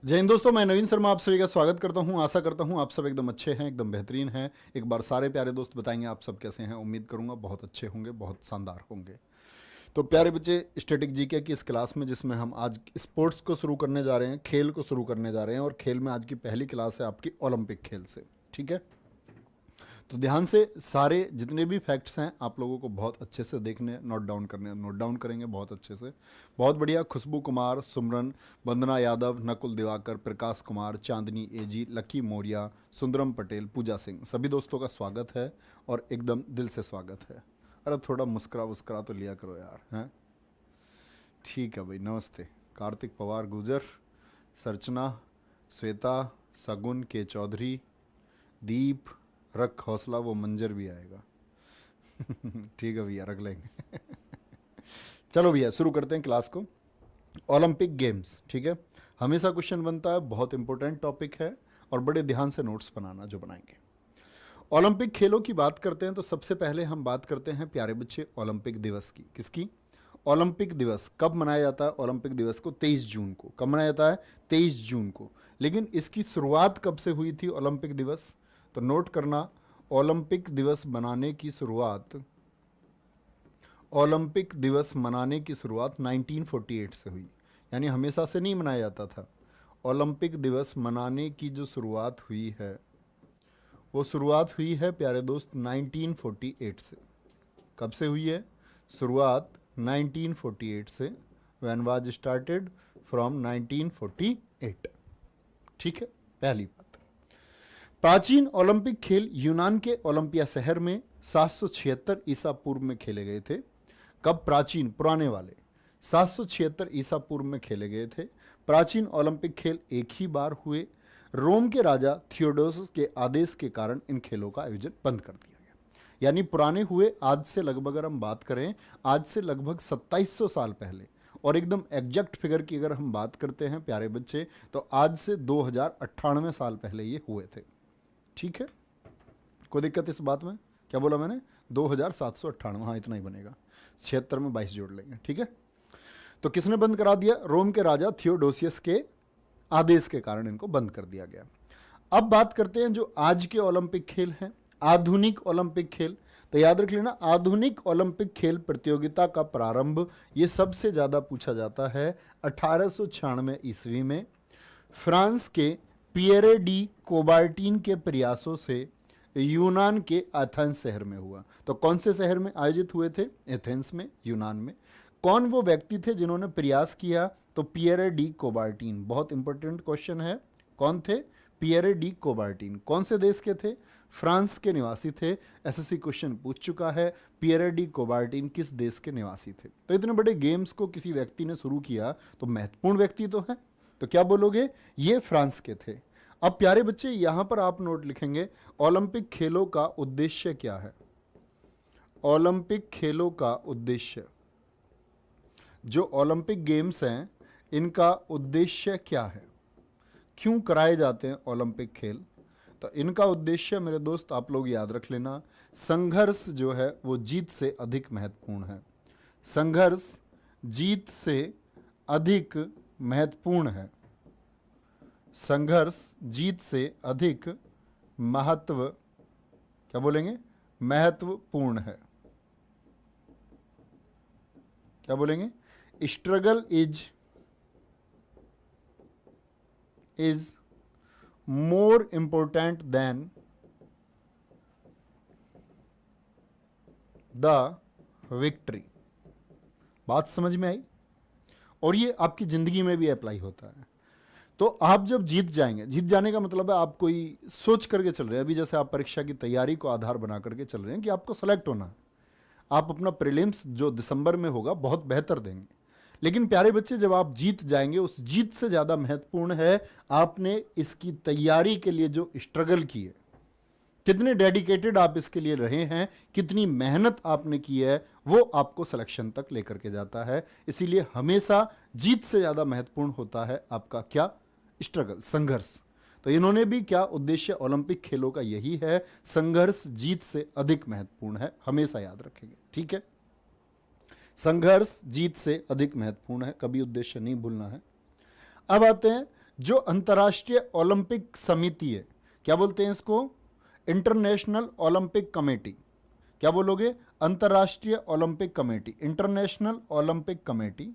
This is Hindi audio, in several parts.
जय हिंद दोस्तों, मैं नवीन शर्मा आप सभी का स्वागत करता हूं। आशा करता हूं आप सब एकदम अच्छे हैं, एकदम बेहतरीन हैं। एक बार सारे प्यारे दोस्त बताएंगे आप सब कैसे हैं। उम्मीद करूंगा बहुत अच्छे होंगे, बहुत शानदार होंगे। तो प्यारे बच्चे, स्टैटिक जीके की इस क्लास में जिसमें हम आज स्पोर्ट्स को शुरू करने जा रहे हैं, खेल को शुरू करने जा रहे हैं, और खेल में आज की पहली क्लास है आपकी ओलंपिक खेल से। ठीक है, तो ध्यान से सारे जितने भी फैक्ट्स हैं आप लोगों को बहुत अच्छे से देखने, नोट डाउन करेंगे बहुत अच्छे से। बहुत बढ़िया। खुशबू कुमार, सुमरन, वंदना यादव, नकुल दिवाकर, प्रकाश कुमार, चांदनी एजी, लकी मौर्य, सुंदरम पटेल, पूजा सिंह, सभी दोस्तों का स्वागत है और एकदम दिल से स्वागत है। अरे थोड़ा मुस्कुरा वस्कुरा तो लिया करो यार, हैं। ठीक है भाई, नमस्ते। कार्तिक पवार गुजर, सरचना, श्वेता, सगुन के चौधरी, दीप, रख हौसला, वो मंजर भी आएगा। ठीक है भैया, रख लेंगे। चलो भैया, शुरू करते हैं क्लास को। ओलंपिक गेम्स, ठीक है। हमेशा क्वेश्चन बनता है, बहुत इंपॉर्टेंट टॉपिक है, और बड़े ध्यान से नोट्स बनाना जो बनाएंगे। ओलंपिक खेलों की बात करते हैं तो सबसे पहले हम बात करते हैं प्यारे बच्चे ओलंपिक दिवस की। किसकी? ओलंपिक दिवस कब मनाया जाता है? ओलंपिक दिवस को 23 जून को। कब मनाया जाता है? 23 जून को। लेकिन इसकी शुरुआत कब से हुई थी ओलंपिक दिवस? तो नोट करना, ओलंपिक दिवस मनाने की शुरुआत, ओलंपिक दिवस मनाने की शुरुआत 1948 से हुई। यानी हमेशा से नहीं मनाया जाता था। ओलंपिक दिवस मनाने की जो शुरुआत हुई है वो शुरुआत हुई है प्यारे दोस्त 1948 से। कब से हुई है शुरुआत? 1948 से। When was started? फ्रॉम 1948। ठीक है, पहली बात। प्राचीन ओलंपिक खेल यूनान के ओलंपिया शहर में 776 ईसा पूर्व में खेले गए थे। कब? प्राचीन, पुराने वाले 776 ईसा पूर्व में खेले गए थे। प्राचीन ओलंपिक खेल एक ही बार हुए। रोम के राजा थियोडोसस के आदेश के कारण इन खेलों का आयोजन बंद कर दिया गया। यानी पुराने हुए आज से लगभग, अगर हम बात करें आज से लगभग 2700 साल पहले, और एकदम एग्जैक्ट फिगर की अगर हम बात करते हैं प्यारे बच्चे, तो आज से 2098 साल पहले ये हुए थे। ठीक है, कोई दिक्कत इस बात में? क्या बोला मैंने? 2798। हाँ, इतना ही बनेगा, 76 में 22 जोड़ लेंगे। ठीक है, तो किसने बंद करा दिया? रोम के राजा थियोडोसियस के आदेश के कारण इनको बंद कर दिया गया। अब बात करते हैं जो आज के ओलंपिक खेल हैं, आधुनिक ओलंपिक खेल। तो याद रख लेना, आधुनिक ओलंपिक खेल प्रतियोगिता का प्रारंभ, ये सबसे ज्यादा पूछा जाता है, 1896 ईस्वी में फ्रांस के पियरे डी कोबार्टिन के प्रयासों से यूनान के एथेंस शहर में हुआ। तो कौन से शहर में आयोजित हुए थे? एथेंस में, यूनान में। कौन वो व्यक्ति थे जिन्होंने प्रयास किया? तो पियरे डी कोबार्टिन। बहुत इंपॉर्टेंट क्वेश्चन है, कौन थे? Pierre de Coubertin. कौन से देश के थे? फ्रांस के निवासी थे। एसएससी क्वेश्चन पूछ चुका है, पियरे डी कोबार्टिन किस देश के निवासी थे। तो इतने बड़े गेम्स को किसी व्यक्ति ने शुरू किया तो महत्वपूर्ण व्यक्ति तो है। तो क्या बोलोगे? ये फ्रांस के थे। अब प्यारे बच्चे, यहां पर आप नोट लिखेंगे, ओलंपिक खेलों का उद्देश्य क्या है? ओलंपिक खेलों का उद्देश्य, जो ओलंपिक गेम्स हैं इनका उद्देश्य क्या है? क्यों कराए जाते हैं ओलंपिक खेल? तो इनका उद्देश्य मेरे दोस्त आप लोग याद रख लेना, संघर्ष जो है वो जीत से अधिक महत्वपूर्ण है। संघर्ष जीत से अधिक महत्वपूर्ण है। संघर्ष जीत से अधिक महत्व, क्या बोलेंगे? महत्वपूर्ण है। क्या बोलेंगे? Struggle is more important than the victory. बात समझ में आई? और ये आपकी जिंदगी में भी अप्लाई होता है। तो आप जब जीत जाएंगे, जीत जाने का मतलब है आप कोई सोच करके चल रहे हैं, अभी जैसे आप परीक्षा की तैयारी को आधार बना करके चल रहे हैं कि आपको सेलेक्ट होना है, आप अपना प्रीलिम्स जो दिसंबर में होगा बहुत बेहतर देंगे। लेकिन प्यारे बच्चे, जब आप जीत जाएंगे, उस जीत से ज़्यादा महत्वपूर्ण है आपने इसकी तैयारी के लिए जो स्ट्रगल की है, कितने डेडिकेटेड आप इसके लिए रहे हैं, कितनी मेहनत आपने की है, वो आपको सिलेक्शन तक लेकर के जाता है। इसीलिए हमेशा जीत से ज़्यादा महत्वपूर्ण होता है आपका क्या? स्ट्रगल, संघर्ष। तो इन्होंने भी क्या उद्देश्य ओलंपिक खेलों का यही है, संघर्ष जीत से अधिक महत्वपूर्ण है, हमेशा याद रखेंगे। ठीक है, संघर्ष जीत से अधिक महत्वपूर्ण है, कभी उद्देश्य नहीं भूलना है। अब आते हैं जो अंतर्राष्ट्रीय ओलंपिक समिति है, क्या बोलते हैं इसको? International Olympic committee. क्या बोलोगे? अंतर्राष्ट्रीय Olympic committee, international Olympic committee.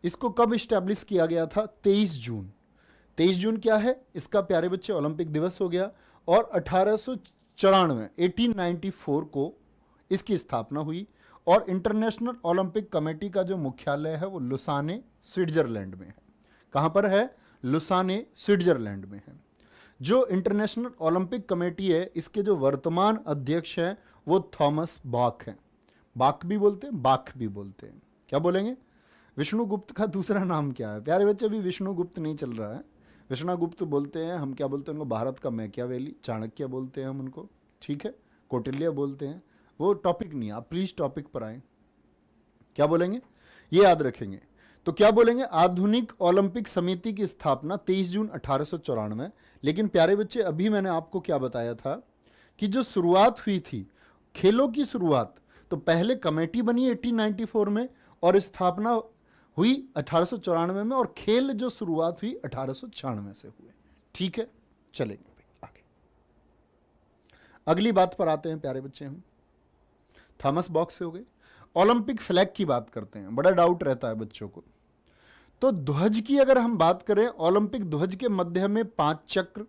इसको कब इस्टेब्लिश किया गया था? 23 जून। 23 जून क्या है इसका प्यारे बच्चे? ओलंपिक दिवस हो गया। और 1894 को इसकी स्थापना हुई। और इंटरनेशनल ओलंपिक कमेटी का जो मुख्यालय है वो लुसाने, स्विट्जरलैंड में है। कहां पर है? लुसाने, स्विट्जरलैंड में है। जो इंटरनेशनल ओलंपिक कमेटी है, इसके जो वर्तमान अध्यक्ष हैं वो थॉमस बाक हैं। बाक भी बोलते हैं, बाक भी बोलते हैं। क्या बोलेंगे? विष्णुगुप्त का दूसरा नाम क्या है प्यारे बच्चे? अभी विष्णुगुप्त नहीं चल रहा है, विष्णुगुप्त बोलते हैं हम। क्या बोलते हैं उनको? भारत का मैकियावेली, चाणक्य बोलते हैं हम उनको, ठीक है, कौटिल्य बोलते हैं। वो टॉपिक नहीं है, आप प्लीज टॉपिक पर आए। क्या बोलेंगे? ये याद रखेंगे। तो क्या बोलेंगे? आधुनिक ओलंपिक समिति की स्थापना 23 जून 1894। लेकिन प्यारे बच्चे अभी मैंने आपको क्या बताया था कि जो शुरुआत हुई थी खेलों की शुरुआत, तो पहले कमेटी बनी 1894 में और स्थापना हुई 1894 में, और खेल जो शुरुआत हुई 1896 से हुए। ठीक है, चलेंगे भाई आगे। अगली बात पर आते हैं प्यारे बच्चे हम। थॉमस बॉक से हो गए। ओलंपिक फ्लैग की बात करते हैं, बड़ा डाउट रहता है बच्चों को। तो ध्वज की अगर हम बात करें, ओलंपिक ध्वज के मध्य में 5 चक्र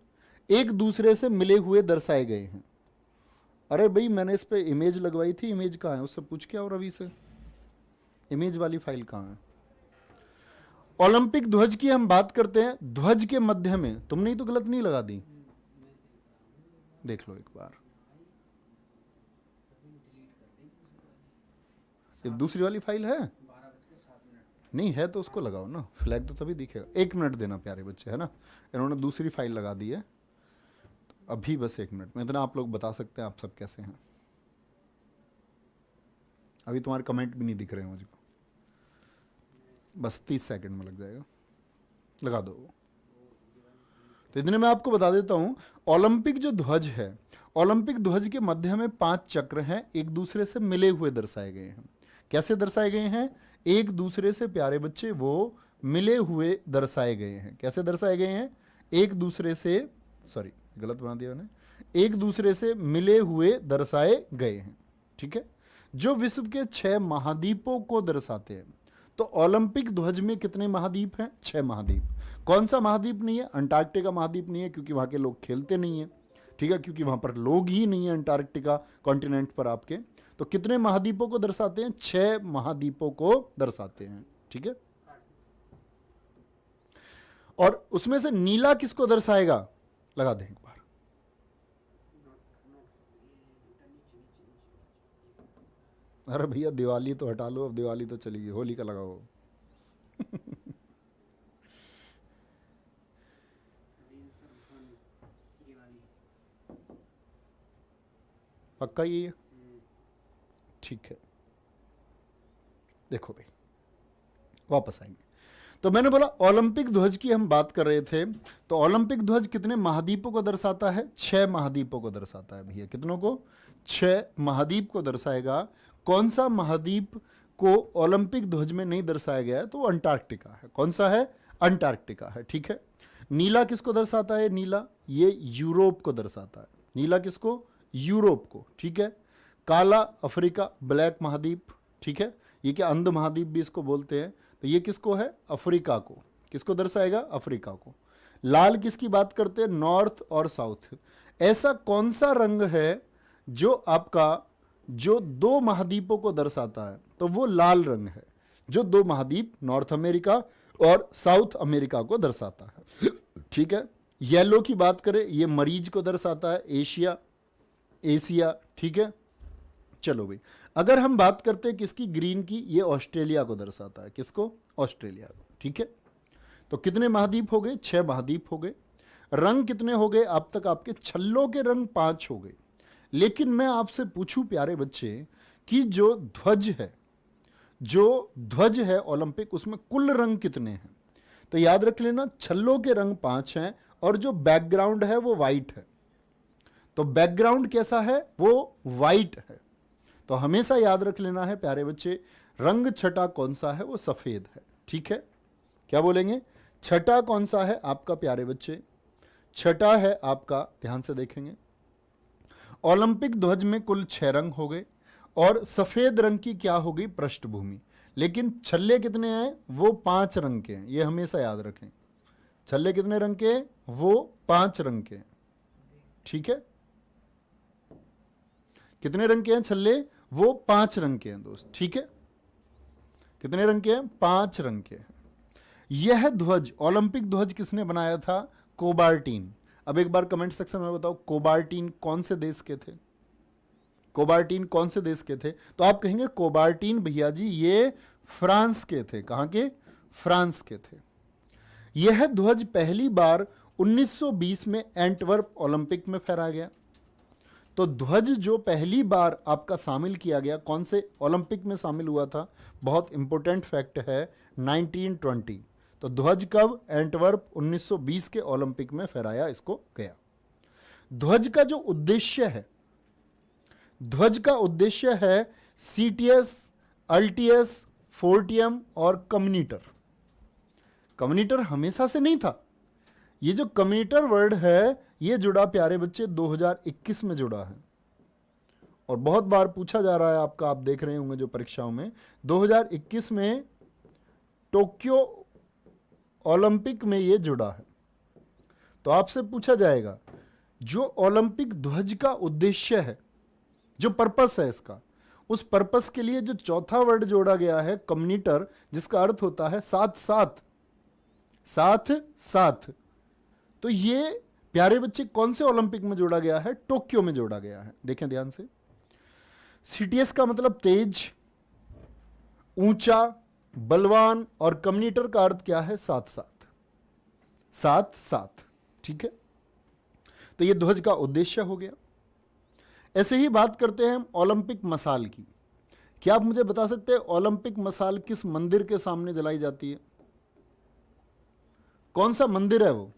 एक दूसरे से मिले हुए दर्शाए गए हैं। अरे भाई मैंने इस पे इमेज लगवाई थी, इमेज कहाँ है? उससे पूछ के आओ रवि से, इमेज वाली फाइल कहाँ है? ओलंपिक ध्वज की हम बात करते हैं, ध्वज के मध्य में, तुमने ही तो गलत नहीं लगा दी, देख लो एक बार। ये दूसरी वाली फाइल है? नहीं है तो उसको लगाओ ना, फ्लैग तो तभी दिखेगा। 1 मिनट देना प्यारे बच्चे, है ना, इन्होंने दूसरी फाइल लगा दी है। तो अभी बस 1 मिनट में इतना आप लोग बता सकते हैं आप सब कैसे हैं। अभी तुम्हारे कमेंट भी नहीं दिख रहे हैं मुझको, बस 30 सेकंड में लग जाएगा, लगा दो। तो इतने में आपको बता देता हूं, ओलंपिक जो ध्वज है, ओलंपिक ध्वज के मध्य में 5 चक्र हैं, एक दूसरे से मिले हुए दर्शाए गए हैं। कैसे दर्शाए गए हैं? एक दूसरे से प्यारे बच्चे वो मिले हुए दर्शाए गए हैं। कैसे दर्शाए गए हैं? एक दूसरे से, सॉरी गलत बना दिया मैंने, एक दूसरे से मिले हुए दर्शाए गए हैं। ठीक है, जो विश्व के 6 महाद्वीपों को दर्शाते हैं। तो ओलंपिक ध्वज में कितने महाद्वीप हैं? 6 महाद्वीप। कौन सा महाद्वीप नहीं है? अंटार्कटिका महाद्वीप नहीं है, क्योंकि वहां के लोग खेलते नहीं है, ठीक है, क्योंकि वहां पर लोग ही नहीं है अंटार्कटिका कॉन्टिनेंट पर आपके। तो कितने महाद्वीपों को दर्शाते हैं? 6 महाद्वीपों को दर्शाते हैं। ठीक है, और उसमें से नीला किसको दर्शाएगा? लगा दें एक बार। अरे भैया दिवाली तो हटा लो, अब दिवाली तो चली गई, होली का लगाओ। पक्का ये है? ठीक है, देखो भाई वापस आएंगे। तो मैंने बोला ओलंपिक ध्वज की हम बात कर रहे थे। तो ओलंपिक ध्वज कितने महाद्वीपों को दर्शाता है? 6 महाद्वीपों को दर्शाता है भैया। कितनों को? 6 महाद्वीप को दर्शाएगा। कौन सा महाद्वीप को ओलंपिक ध्वज में नहीं दर्शाया गया है? तो वो अंटार्कटिका है। कौन सा है? अंटार्कटिका है। ठीक है, नीला किसको दर्शाता है? नीला ये यूरोप को दर्शाता है। नीला किसको? यूरोप को। ठीक है, काला अफ्रीका, ब्लैक महाद्वीप। ठीक है, ये क्या अंध महाद्वीप भी इसको बोलते हैं। तो ये किसको है? अफ्रीका को। किसको दर्शाएगा? अफ्रीका को। लाल किसकी बात करते हैं? नॉर्थ और साउथ। ऐसा कौन सा रंग है जो आपका जो 2 महाद्वीपों को दर्शाता है? तो वो लाल रंग है, जो 2 महाद्वीप नॉर्थ अमेरिका और साउथ अमेरिका को दर्शाता है। ठीक है, येलो की बात करें, ये मरीज को दर्शाता है, एशिया। ठीक है, चलो भाई अगर हम बात करते हैं किसकी? ग्रीन की, ये ऑस्ट्रेलिया को दर्शाता है। किसको? ऑस्ट्रेलिया को। ठीक है, तो कितने महाद्वीप हो गए? 6 महाद्वीप हो गए। रंग कितने हो गए? अब तक आपके छल्लों के रंग 5 हो गए। लेकिन मैं आपसे पूछूं प्यारे बच्चे कि जो ध्वज है ओलंपिक, उसमें कुल रंग कितने हैं? तो याद रख लेना, छल्लों के रंग 5 हैं और जो बैकग्राउंड है वो वाइट है। तो बैकग्राउंड कैसा है? वो वाइट है। तो हमेशा याद रख लेना है प्यारे बच्चे, रंग छटा कौन सा है? वो सफेद है। ठीक है, क्या बोलेंगे? छठा कौन सा है आपका प्यारे बच्चे? छठा है आपका, ध्यान से देखेंगे, ओलंपिक ध्वज में कुल 6 रंग हो गए और सफेद रंग की क्या होगी? पृष्ठभूमि। लेकिन छल्ले कितने हैं? वो 5 रंग के हैं, ये हमेशा याद रखें। छल्ले कितने रंग के हैं? वो 5 रंग के हैं। ठीक है, कितने रंग के हैं छल्ले? वो 5 रंग के हैं दोस्त। ठीक है, कितने रंग के हैं? 5 रंग के हैं। यह ध्वज, ओलंपिक ध्वज किसने बनाया था? कोबार्टीन। अब एक बार कमेंट सेक्शन में बताओ, कोबार्टीन कौन से देश के थे? कोबार्टीन कौन से देश के थे? तो आप कहेंगे कोबार्टीन भैया जी ये फ्रांस के थे। कहां के? फ्रांस के थे। यह ध्वज पहली बार 1920 में एंटवर्प ओलंपिक में फहराया गया। तो ध्वज जो पहली बार आपका शामिल किया गया, कौन से ओलंपिक में शामिल हुआ था? बहुत इंपॉर्टेंट फैक्ट है, 1920। तो ध्वज कब? एंटवर्प 1920 के ओलंपिक में फहराया इसको गया। ध्वज का जो उद्देश्य है, ध्वज का उद्देश्य है सीटीएस, अल्टीएस, फोर्टियम और कम्युनिटर। कम्युनिटर हमेशा से नहीं था। ये जो कम्युनिटर वर्ड है ये जुड़ा प्यारे बच्चे 2021 में जुड़ा है और बहुत बार पूछा जा रहा है आपका, आप देख रहे होंगे जो परीक्षाओं में, 2021 में टोक्यो ओलंपिक में ये जुड़ा है। तो आपसे पूछा जाएगा जो ओलंपिक ध्वज का उद्देश्य है, जो पर्पस है इसका, उस पर्पस के लिए जो चौथा वर्ड जोड़ा गया है कम्युनिटर, जिसका अर्थ होता है साथ साथ, साथ साथ। तो ये प्यारे बच्चे कौन से ओलंपिक में जोड़ा गया है? टोक्यो में जोड़ा गया है। देखें ध्यान से, सीटीएस का मतलब तेज, ऊंचा, बलवान और कम्युनिटर का अर्थ क्या है? साथ साथ, साथ साथ। ठीक है, तो ये ध्वज का उद्देश्य हो गया। ऐसे ही बात करते हैं हम ओलंपिक मसाल की। क्या आप मुझे बता सकते हैं ओलंपिक मसाल किस मंदिर के सामने जलाई जाती है? कौन सा मंदिर है वो?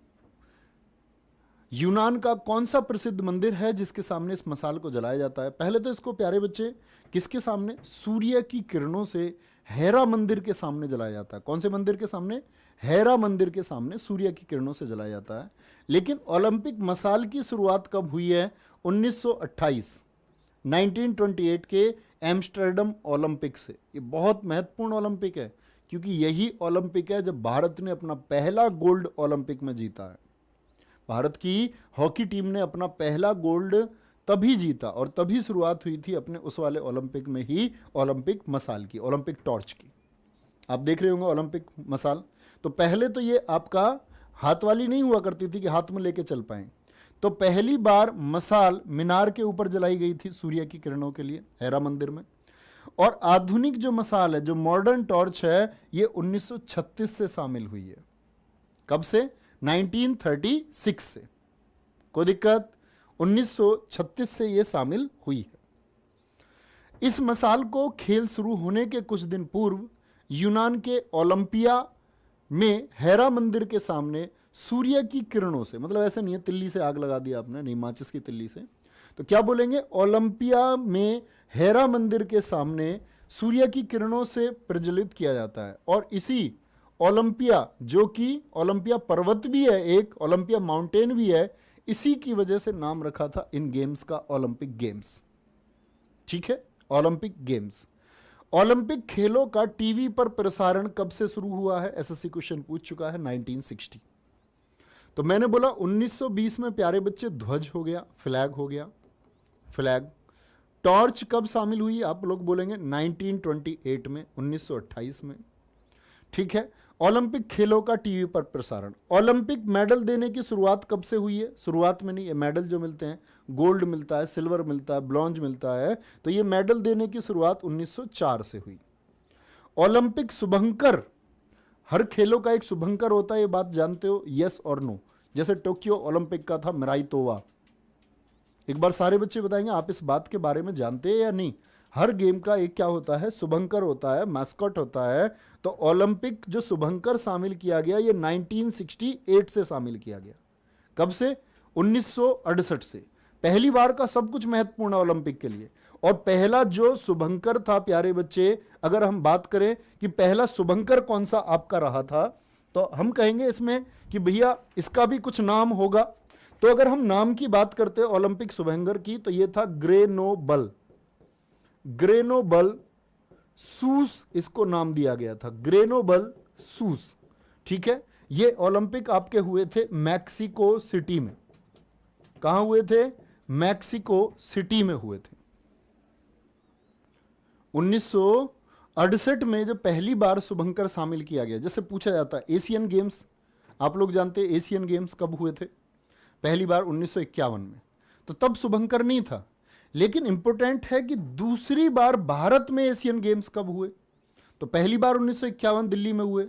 यूनान का कौन सा प्रसिद्ध मंदिर है जिसके सामने इस मसाल को जलाया जाता है? पहले तो इसको प्यारे बच्चे किसके सामने? सूर्य की किरणों से हेरा मंदिर के सामने जलाया जाता है। कौन से मंदिर के सामने? हेरा मंदिर के सामने सूर्य की किरणों से जलाया जाता है। लेकिन ओलंपिक मसाल की शुरुआत कब हुई है? 1928, 1928 के एम्स्टर्डम ओलंपिक से। ये बहुत महत्वपूर्ण ओलंपिक है क्योंकि यही ओलंपिक है जब भारत ने अपना पहला गोल्ड ओलंपिक में जीता है। भारत की हॉकी टीम ने अपना पहला गोल्ड तभी जीता और तभी शुरुआत हुई थी अपने उस वाले ओलंपिक में ही ओलंपिक मसाल की, ओलंपिक टॉर्च की। आप देख रहे होंगे ओलंपिक मसाल। तो पहले तो ये आपका हाथ वाली नहीं हुआ करती थी कि हाथ में लेके चल पाए। तो पहली बार मसाल मीनार के ऊपर जलाई गई थी सूर्य की किरणों के लिए हेरा मंदिर में। और आधुनिक जो मसाल है, जो मॉडर्न टॉर्च है, ये 1936 से शामिल हुई है। कब से? 1936 से। कोई दिक्कत? 1936 से ये शामिल हुई है। इस मसाल को खेल शुरू होने के कुछ दिन पूर्व यूनान के ओलंपिया में हेरा मंदिर के सामने सूर्य की किरणों से, मतलब ऐसे नहीं है तिल्ली से आग लगा दिया आपने, नहीं, माचिस की तिल्ली से, तो क्या बोलेंगे? ओलंपिया में हेरा मंदिर के सामने सूर्य की किरणों से प्रज्वलित किया जाता है। और इसी ओलंपिया, जो कि ओलंपिया पर्वत भी है, एक ओलंपिया माउंटेन भी है, इसी की वजह से नाम रखा था इन गेम्स का ओलंपिक गेम्स। ठीक है, ओलंपिक गेम्स। ओलंपिक खेलों का टीवी पर प्रसारण कब से शुरू हुआ है? एसएससी क्वेश्चन पूछ चुका है, 1960। तो मैंने बोला 1920 में प्यारे बच्चे ध्वज हो गया, फ्लैग हो गया, फ्लैग। टॉर्च कब शामिल हुई? आप लोग बोलेंगे 1928 में, 1928 में। ठीक है, ओलंपिक खेलों का टीवी पर प्रसारण। ओलंपिक मेडल देने की शुरुआत कब से हुई है? शुरुआत में नहीं, ये मेडल जो मिलते हैं, गोल्ड मिलता है, सिल्वर मिलता है, ब्रॉन्ज मिलता है, तो ये मेडल देने की शुरुआत 1904 से हुई। ओलंपिक शुभंकर, हर खेलों का एक शुभंकर होता है, ये बात जानते हो? यस और नो। जैसे टोक्यो ओलंपिक का था मिराइतोवा। एक बार सारे बच्चे बताएंगे आप इस बात के बारे में जानते हैं या नहीं? हर गेम का एक क्या होता है? शुभंकर होता है, मैस्कॉट होता है। तो ओलंपिक जो शुभंकर शामिल किया गया, ये 1968 से शामिल किया गया। कब से? 1968 से। पहली बार का सब कुछ महत्वपूर्ण है ओलंपिक के लिए। और पहला जो शुभंकर था प्यारे बच्चे, अगर हम बात करें कि पहला शुभंकर कौन सा आपका रहा था, तो हम कहेंगे इसमें कि भैया इसका भी कुछ नाम होगा। तो अगर हम नाम की बात करते हैं ओलंपिक शुभंकर की, तो ये था ग्रेनोबल। ग्रेनोबल सूस इसको नाम दिया गया था, ग्रेनोबल सूस। ठीक है, ये ओलंपिक आपके हुए थे मैक्सिको सिटी में। कहां हुए थे? मैक्सिको सिटी में हुए थे। 1968 में जब पहली बार शुभंकर शामिल किया गया, जैसे पूछा जाता है एशियन गेम्स, आप लोग जानते हैं एशियन गेम्स कब हुए थे? पहली बार 1951 में। तो तब शुभंकर नहीं था। लेकिन इंपॉर्टेंट है कि दूसरी बार भारत में एशियन गेम्स कब हुए? तो पहली बार 1951 दिल्ली में हुए,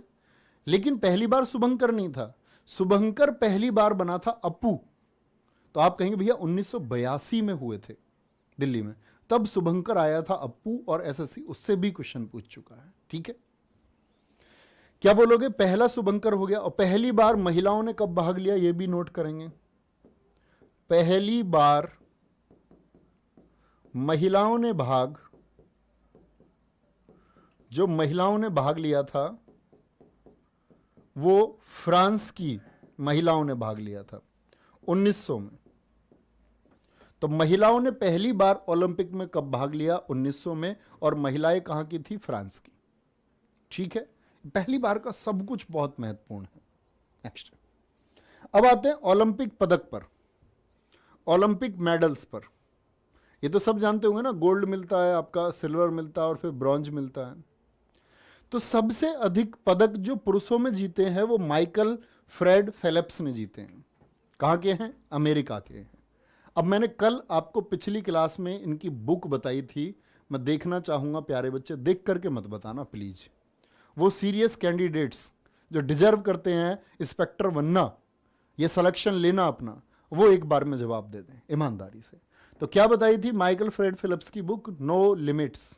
लेकिन पहली बार शुभंकर नहीं था। शुभंकर पहली बार बना था अप्पू। तो आप कहेंगे भैया 1982 में हुए थे दिल्ली में, तब शुभंकर आया था अप्पू, और एसएससी उससे भी क्वेश्चन पूछ चुका है। ठीक है, क्या बोलोगे? पहला शुभंकर हो गया। और पहली बार महिलाओं ने कब भाग लिया, यह भी नोट करेंगे। पहली बार महिलाओं ने जो महिलाओं ने भाग लिया था वो फ्रांस की महिलाओं ने भाग लिया था 1900 में। तो महिलाओं ने पहली बार ओलंपिक में कब भाग लिया? 1900 में। और महिलाएं कहां की थी? फ्रांस की। ठीक है, पहली बार का सब कुछ बहुत महत्वपूर्ण है। नेक्स्ट, अब आते हैं ओलंपिक पदक पर, ओलंपिक मेडल्स पर। ये तो सब जानते होंगे ना, गोल्ड मिलता है आपका, सिल्वर मिलता है और फिर ब्रॉन्ज मिलता है। तो सबसे अधिक पदक जो पुरुषों में जीते हैं वो माइकल फ्रेड फेलिप्स ने जीते हैं। कहाँ के हैं? अमेरिका के हैं। अब मैंने कल आपको पिछली क्लास में इनकी बुक बताई थी, मैं देखना चाहूँगा प्यारे बच्चे, देख करके मत बताना प्लीज़। वो सीरियस कैंडिडेट्स जो डिजर्व करते हैं इंस्पेक्टर बनना, ये सिलेक्शन लेना अपना, वो एक बार में जवाब दे दें ईमानदारी से। तो क्या बताई थी माइकल फ्रेड फिलिप्स की बुक? No limits.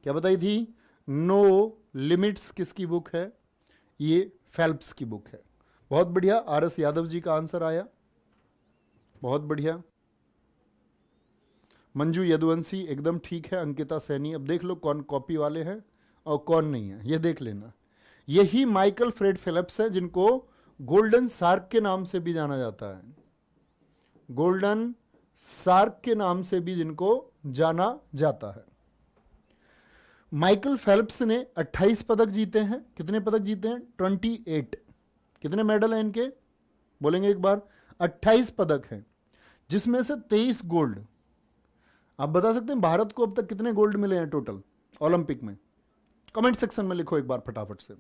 क्या बताई थी? नो लिमिट्स किसकी बुक है? ये फेल्प्स की बुक है। बहुत बढ़िया, आरएस यादव जी का आंसर आया, बहुत बढ़िया। मंजू यदुवंशी एकदम ठीक है। अंकिता सैनी, अब देख लो कौन कॉपी वाले हैं और कौन नहीं है, ये देख लेना। यही माइकल फ्रेड फिलिप्स है जिनको गोल्डन शार्क के नाम से भी जाना जाता है, गोल्डन शार्क के नाम से भी जिनको जाना जाता है। माइकल फेल्प्स ने 28 पदक जीते हैं। कितने पदक जीते हैं? 28। कितने मेडल हैं इनके? बोलेंगे एक बार। 28 पदक हैं, जिसमें से 23 गोल्ड। आप बता सकते हैं भारत को अब तक कितने गोल्ड मिले हैं टोटल ओलंपिक में? कमेंट सेक्शन में लिखो एक बार फटाफट से।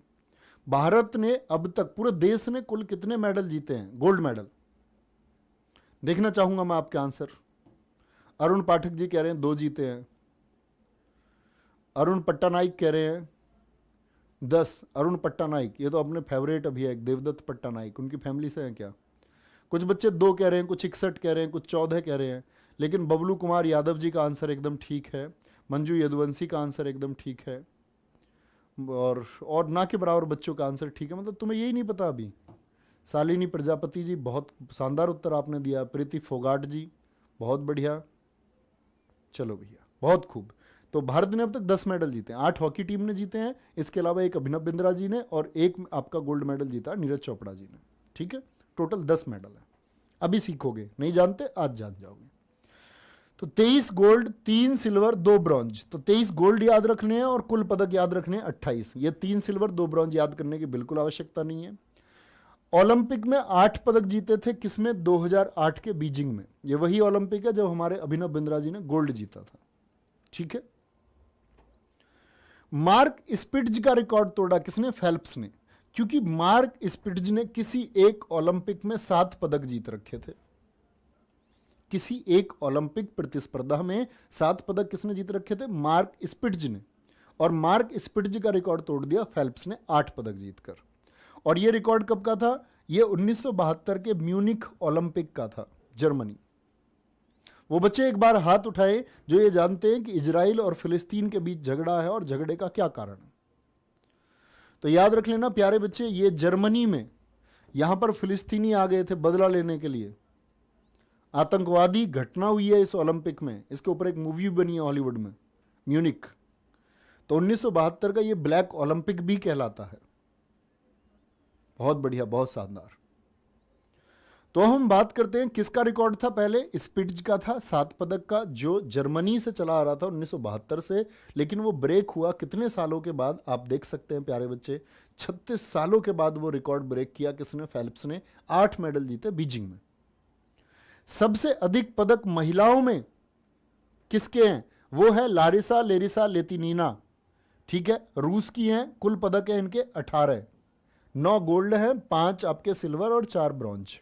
भारत ने अब तक, पूरे देश ने कुल कितने मेडल जीते हैं, गोल्ड मेडल? देखना चाहूंगा मैं आपके आंसर। अरुण पाठक जी कह रहे हैं 2 जीते हैं। अरुण पट्टानाइक कह रहे हैं 10। अरुण पट्टानाइक, ये तो अपने फेवरेट अभी है, देवदत्त पट्टानाइक, उनकी फैमिली से हैं क्या? कुछ बच्चे 2 कह रहे हैं, कुछ 61 कह रहे हैं, कुछ 14 कह रहे हैं। लेकिन बबलू कुमार यादव जी का आंसर एकदम ठीक है। मंजू यदुवंशी का आंसर एकदम ठीक है। और ना के बराबर बच्चों का आंसर ठीक है। मतलब तुम्हें यही नहीं पता अभी। शालिनी प्रजापति जी, बहुत शानदार उत्तर आपने दिया। प्रीति फोगाट जी, बहुत बढ़िया। चलो भैया, बहुत खूब। तो भारत ने अब तक 10 मेडल जीते हैं। 8 हॉकी टीम ने जीते हैं, इसके अलावा एक अभिनव बिंद्रा जी ने, और एक आपका गोल्ड मेडल जीता नीरज चोपड़ा जी ने। ठीक है, टोटल 10 मेडल है। अभी सीखोगे, नहीं जानते आज जान जाओगे। तो 23 गोल्ड, 3 सिल्वर, 2 ब्रॉन्ज। तो 23 गोल्ड याद रखने हैं और कुल पदक याद रखने हैं 28। ये 3 सिल्वर 2 ब्रॉन्ज याद करने की बिल्कुल आवश्यकता नहीं है। ओलंपिक में 8 पदक जीते थे, किसमें? 2008 के बीजिंग में। ये वही ओलंपिक है जब हमारे अभिनव बिंद्रा जी ने गोल्ड जीता था। ठीक है, मार्क स्पिट्ज का रिकॉर्ड तोड़ा किसने? फेल्प्स ने। क्योंकि मार्क स्पिट्ज ने किसी एक ओलंपिक में 7 पदक जीत रखे थे। किसी एक ओलंपिक प्रतिस्पर्धा में 7 पदक किसने जीत रखे थे? मार्क स्पिट्ज ने। और मार्क स्पिट्ज का रिकॉर्ड तोड़ दिया फेल्प्स ने 8 पदक जीतकर। और यह रिकॉर्ड कब का था? यह 1972 के म्यूनिख ओलंपिक का था, जर्मनी। वो बच्चे एक बार हाथ उठाए जो ये जानते हैं कि इजराइल और फिलिस्तीन के बीच झगड़ा है और झगड़े का क्या कारण है। तो याद रख लेना प्यारे बच्चे, ये जर्मनी में, यहां पर फिलिस्तीनी आ गए थे बदला लेने के लिए। आतंकवादी घटना हुई है इस ओलंपिक में, इसके ऊपर एक मूवी बनी है हॉलीवुड में, म्यूनिख। तो 1972 का ये ब्लैक ओलंपिक भी कहलाता है। बहुत बढ़िया, बहुत शानदार। तो हम बात करते हैं किसका रिकॉर्ड था पहले, स्पिट्ज का था 7 पदक का, जो जर्मनी से चला आ रहा था 1972 से, लेकिन वो ब्रेक हुआ कितने सालों के बाद, आप देख सकते हैं प्यारे बच्चे, 36 सालों के बाद वो रिकॉर्ड ब्रेक किया। किसने? फेल्प्स ने। 8 मेडल जीते बीजिंग में। सबसे अधिक पदक महिलाओं में किसके हैं? वो है लारिसा लेरिसा लेतिनीना, ठीक है, रूस की हैं। कुल पदक है इनके 18, 9 गोल्ड हैं, 5 आपके सिल्वर और 4 ब्रॉन्ज।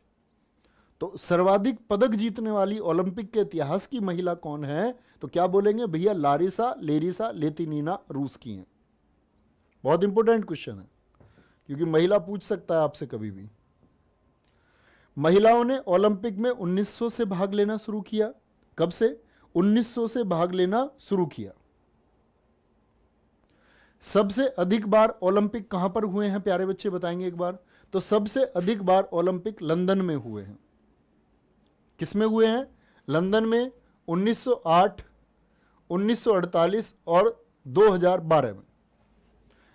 तो सर्वाधिक पदक जीतने वाली ओलंपिक के इतिहास की महिला कौन है? तो क्या बोलेंगे भैया? लारिसा लेरिसा लेतिनीना, रूस की हैं। बहुत इंपॉर्टेंट क्वेश्चन है, क्योंकि महिला पूछ सकता है आपसे कभी भी। महिलाओं ने ओलंपिक में 1900 से भाग लेना शुरू किया। कब से? 1900 से भाग लेना शुरू किया। सबसे अधिक बार ओलंपिक कहां पर हुए हैं प्यारे बच्चे, बताएंगे एक बार? तो सबसे अधिक बार ओलंपिक लंदन में हुए हैं। किसमें हुए हैं? लंदन में 1908, 1948 और 2012 में।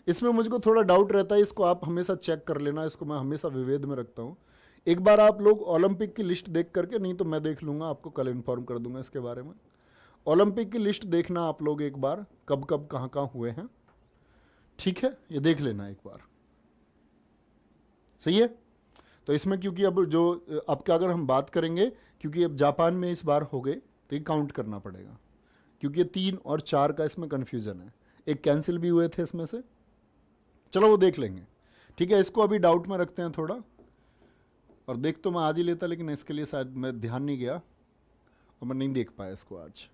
इसमें मुझको थोड़ा डाउट रहता है, इसको आप हमेशा चेक कर लेना, इसको मैं हमेशा विवेद में रखता हूं। एक बार आप लोग ओलंपिक की लिस्ट देख करके, नहीं तो मैं देख लूंगा, आपको कल इन्फॉर्म कर दूंगा इसके बारे में। ओलंपिक की लिस्ट देखना आप लोग एक बार, कब कब कहां कहां हुए हैं, ठीक है, ये देख लेना एक बार, सही है। तो इसमें क्योंकि अब जो आपका अगर हम बात करेंगे, क्योंकि अब जापान में इस बार हो गए, तो ये काउंट करना पड़ेगा, क्योंकि ये 3 और 4 का इसमें कन्फ्यूजन है। एक कैंसिल भी हुए थे इसमें से, चलो वो देख लेंगे, ठीक है। इसको अभी डाउट में रखते हैं थोड़ा, और देख तो मैं आज ही लेता, लेकिन इसके लिए शायद मैं ध्यान नहीं गया और मैं नहीं देख पाया इसको आज।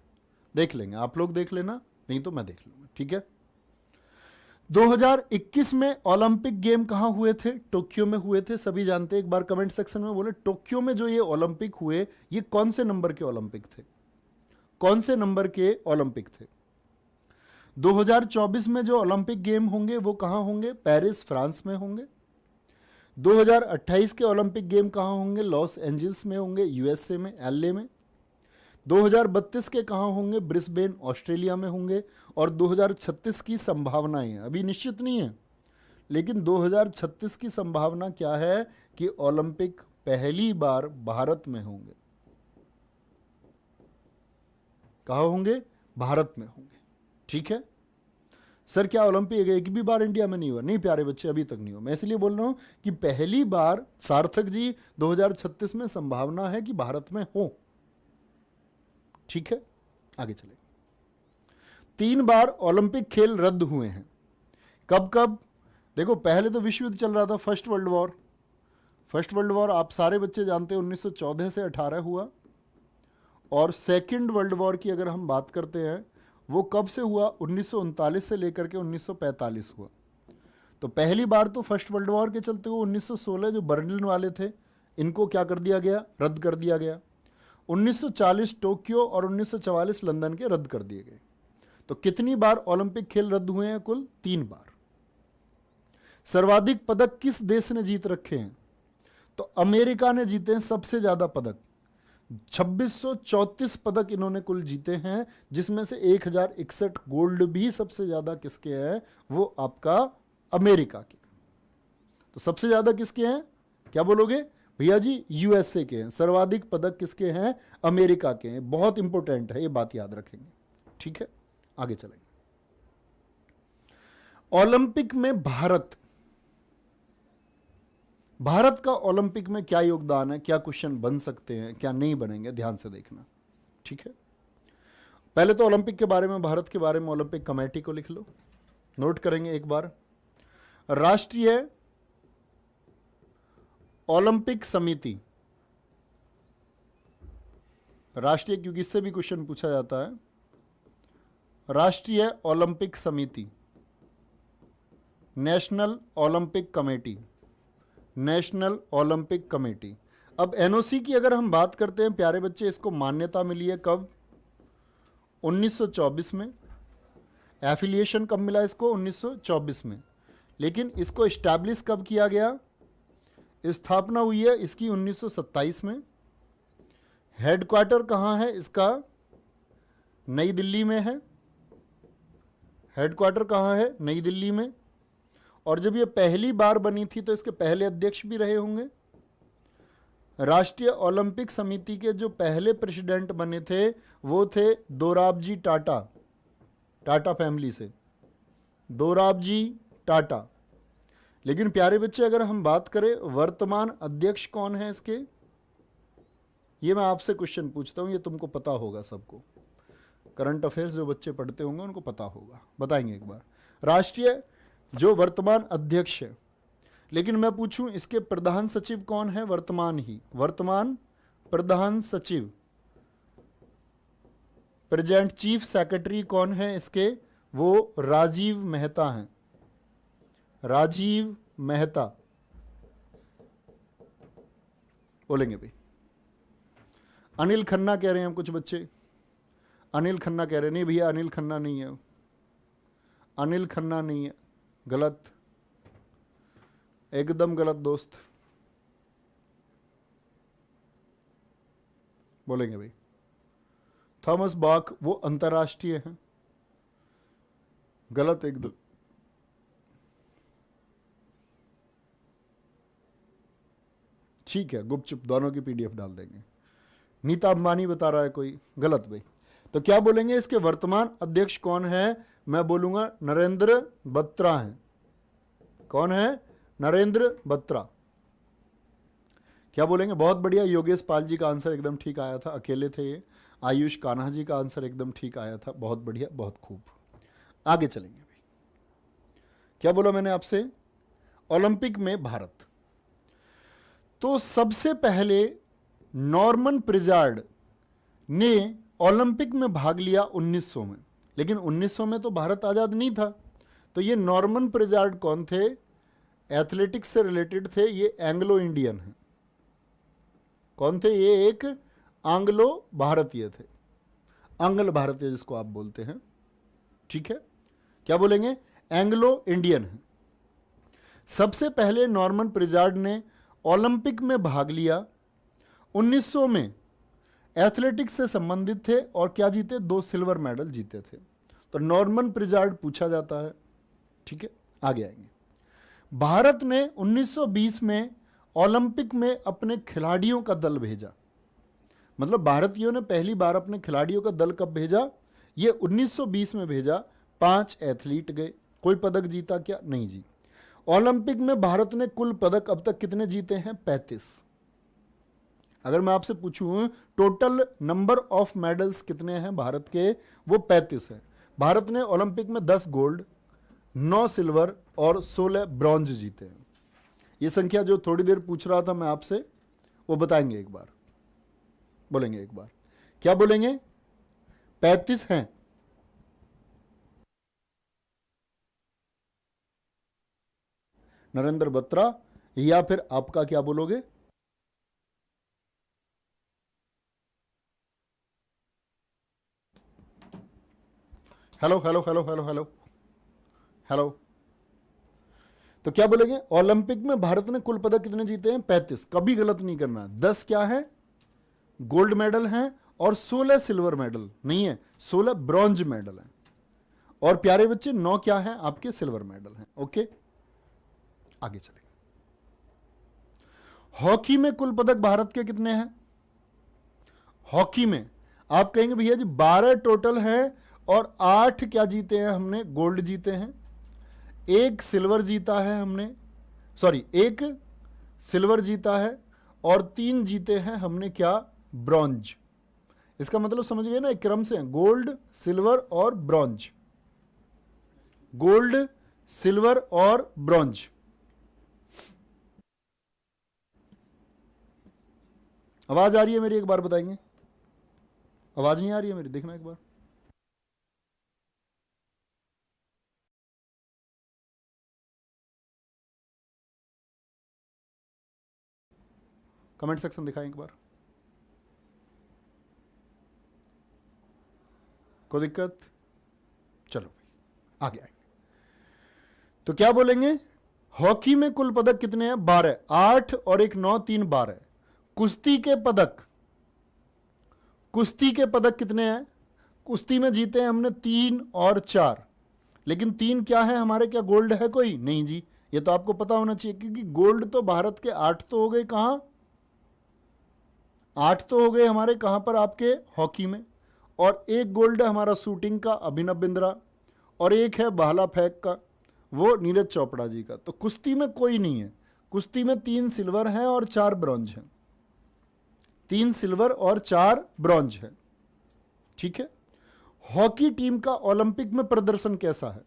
देख लेंगे, आप लोग देख लेना, नहीं तो मैं देख लूँगा, ठीक है। 2021 में ओलंपिक गेम कहां हुए थे? टोक्यो में हुए थे, सभी जानते हैं। एक बार कमेंट सेक्शन में बोले, टोक्यो में जो ये ओलंपिक हुए, ये कौन से नंबर के ओलंपिक थे? कौन से नंबर के ओलंपिक थे? 2024 में जो ओलंपिक गेम होंगे वो कहां होंगे? पेरिस, फ्रांस में होंगे। 2028 के ओलंपिक गेम कहां होंगे? लॉस एंजल्स में होंगे, यूएसए में, एलए में। 2032 के कहां होंगे? ब्रिस्बेन, ऑस्ट्रेलिया में होंगे। और 2036 की संभावनाएं अभी निश्चित नहीं है, लेकिन 2036 की संभावना क्या है कि ओलंपिक पहली बार भारत में होंगे। कहां होंगे? भारत में होंगे, ठीक है। सर क्या ओलंपिक एक भी बार इंडिया में नहीं हुआ? नहीं प्यारे बच्चे, अभी तक नहीं हुआ। मैं इसलिए बोल रहा हूं कि पहली बार, सार्थक जी, 2036 में संभावना है कि भारत में हो, ठीक है। आगे चले। 3 बार ओलंपिक खेल रद्द हुए हैं। कब कब? देखो, पहले तो विश्व युद्ध चल रहा था, first world war. First world war आप सारे बच्चे जानते हैं 1914 से 18 हुआ। और सेकंड वर्ल्ड वॉर की अगर हम बात करते हैं, वो कब से हुआ? 1939 से लेकर के 1945 हुआ। तो पहली बार तो फर्स्ट वर्ल्ड वॉर के चलते हुए 1916 जो बर्लिन वाले थे, इनको क्या कर दिया गया? रद्द कर दिया गया। 1940 टोक्यो और 1944 लंदन के रद्द कर दिए गए। तो कितनी बार ओलंपिक खेल रद्द हुए हैं? कुल 3 बार। सर्वाधिक पदक किस देश ने जीत रखे हैं? तो अमेरिका ने जीते हैं सबसे ज्यादा पदक, 2634 पदक इन्होंने कुल जीते हैं, जिसमें से 1061 गोल्ड भी सबसे ज्यादा किसके हैं? वो आपका अमेरिका के। तो सबसे ज्यादा किसके हैं? क्या बोलोगे भैया जी? यूएसए के हैं। सर्वाधिक पदक किसके हैं? अमेरिका के हैं। बहुत इंपॉर्टेंट है, ये बात याद रखेंगे, ठीक है। आगे चलेंगे। ओलंपिक में भारत का ओलंपिक में क्या योगदान है? क्या क्वेश्चन बन सकते हैं, क्या नहीं बनेंगे? ध्यान से देखना, ठीक है। पहले तो ओलंपिक के बारे में, भारत के बारे में ओलंपिक कमेटी को लिख लो, नोट करेंगे एक बार। राष्ट्रीय ओलंपिक समिति, राष्ट्रीय क्योंकि इससे भी क्वेश्चन पूछा जाता है, राष्ट्रीय ओलंपिक समिति, national Olympic committee, national Olympic committee. अब एनओसी की अगर हम बात करते हैं प्यारे बच्चे, इसको मान्यता मिली है कब? 1924 में। एफिलिएशन कब मिला इसको? 1924 में। लेकिन इसको एस्टैब्लिश कब किया गया? स्थापना हुई है इसकी 1927 में। हेडक्वार्टर कहाँ है इसका? नई दिल्ली में है। हेडक्वार्टर कहाँ है? नई दिल्ली में। और जब ये पहली बार बनी थी तो इसके पहले अध्यक्ष भी रहे होंगे। राष्ट्रीय ओलंपिक समिति के जो पहले प्रेसिडेंट बने थे वो थे दोराबजी टाटा, टाटा फैमिली से, दोराबजी टाटा। लेकिन प्यारे बच्चे, अगर हम बात करें वर्तमान अध्यक्ष कौन है इसके, ये मैं आपसे क्वेश्चन पूछता हूं, ये तुमको पता होगा सबको, करंट अफेयर्स जो बच्चे पढ़ते होंगे उनको पता होगा, बताएंगे एक बार। राष्ट्रीय जो वर्तमान अध्यक्ष है, लेकिन मैं पूछूं इसके प्रधान सचिव कौन है, वर्तमान प्रधान सचिव, प्रेजेंट चीफ सेक्रेटरी कौन है इसके, वो राजीव मेहता हैं, राजीव मेहता। बोलेंगे भाई। अनिल खन्ना कह रहे हैं कुछ बच्चे, अनिल खन्ना कह रहे हैं, नहीं भैया अनिल खन्ना नहीं है, अनिल खन्ना नहीं है, गलत, एकदम गलत दोस्त। बोलेंगे भाई। थॉमस बाक वो अंतर्राष्ट्रीय हैं, गलत एकदम। ठीक है, गुपचुप दोनों की पीडीएफ डाल देंगे। नीता अंबानी बता रहा है कोई, गलत भाई। तो क्या बोलेंगे इसके वर्तमान अध्यक्ष कौन है, मैं बोलूंगा नरेंद्र बत्रा हैं। कौन है, नरेंद्र बत्रा। क्या बोलेंगे, बहुत बढ़िया, योगेश पाल जी का आंसर एकदम ठीक आया था, अकेले थे ये। आयुष कान्हा जी का आंसर एकदम ठीक आया था, बहुत बढ़िया, बहुत खूब। आगे चलेंगे भाई। क्या बोला मैंने आपसे, ओलंपिक में भारत। तो सबसे पहले नॉर्मन प्रिजार्ड ने ओलंपिक में भाग लिया 1900 में, लेकिन 1900 में तो भारत आजाद नहीं था। तो ये नॉर्मन प्रिजार्ड कौन थे, एथलेटिक्स से रिलेटेड थे, ये एंग्लो इंडियन है। कौन थे ये, एक आंग्लो भारतीय थे, आंग्ल भारतीय जिसको आप बोलते हैं, ठीक है। क्या बोलेंगे, एंग्लो इंडियन है। सबसे पहले नॉर्मन प्रिजार्ड ने ओलंपिक में भाग लिया 1900 में, एथलेटिक्स से संबंधित थे, और क्या जीते, 2 सिल्वर मेडल जीते थे। तो नॉर्मन प्रिजार्ड पूछा जाता है, ठीक है। आगे आएंगे। भारत ने 1920 में ओलंपिक में अपने खिलाड़ियों का दल भेजा, मतलब भारतीयों ने पहली बार अपने खिलाड़ियों का दल कब भेजा, ये 1920 में भेजा। 5 एथलीट गए, कोई पदक जीता क्या, नहीं जी। ओलंपिक में भारत ने कुल पदक अब तक कितने जीते हैं, 35। अगर मैं आपसे पूछूं टोटल नंबर ऑफ मेडल्स कितने हैं भारत के, वो 35 है। भारत ने ओलंपिक में 10 गोल्ड, 9 सिल्वर और 16 ब्रॉन्ज जीते हैं। ये संख्या जो थोड़ी देर पूछ रहा था मैं आपसे, वो बताएंगे एक बार, बोलेंगे एक बार। क्या बोलेंगे, 35 हैं। नरेंद्र बत्रा, या फिर आपका क्या बोलोगे, hello hello hello hello hello hello. तो क्या बोलेंगे, ओलंपिक में भारत ने कुल पदक कितने जीते हैं, 35। कभी गलत नहीं करना। 10 क्या है, गोल्ड मेडल हैं, और 16 सिल्वर मेडल नहीं है, 16 ब्रॉन्ज मेडल हैं, और प्यारे बच्चे 9 क्या है आपके, सिल्वर मेडल हैं। ओके, आगे चलेंगे। हॉकी में कुल पदक भारत के कितने हैं, हॉकी में आप कहेंगे भैया जी 12 टोटल हैं, और 8 क्या जीते हैं हमने, गोल्ड जीते हैं। 1 सिल्वर जीता है हमने, सॉरी 1 सिल्वर जीता है, और 3 जीते हैं हमने क्या, ब्रॉन्ज। इसका मतलब समझ गए ना, एक क्रम से गोल्ड, सिल्वर और ब्रॉन्ज, गोल्ड, सिल्वर और ब्रॉन्ज। आवाज आ रही है मेरी, एक बार बताएंगे, आवाज नहीं आ रही है मेरी, देखना एक बार। कमेंट सेक्शन दिखाएं एक बार, कोई दिक्कत, चलो भाई आगे आएंगे। तो क्या बोलेंगे, हॉकी में कुल पदक कितने हैं, 12, 8 और 1 9, 3 12। कुश्ती के पदक, कुश्ती के पदक कितने हैं, कुश्ती में जीते हैं हमने 3 और 4, लेकिन 3 क्या है हमारे, क्या गोल्ड है कोई? नहीं जी, ये तो आपको पता होना चाहिए, क्योंकि गोल्ड तो भारत के 8 तो हो गए, कहां 8 तो हो गए हमारे, कहां पर, आपके हॉकी में। और एक गोल्ड है हमारा शूटिंग का, अभिनव बिंद्रा, और एक है भाला फेंक का, वो नीरज चोपड़ा जी का। तो कुश्ती में कोई नहीं है। कुश्ती में 3 सिल्वर हैं और 4 ब्रॉन्ज हैं, 3 सिल्वर और 4 ब्रॉन्ज है, ठीक है। हॉकी टीम का ओलंपिक में प्रदर्शन कैसा है?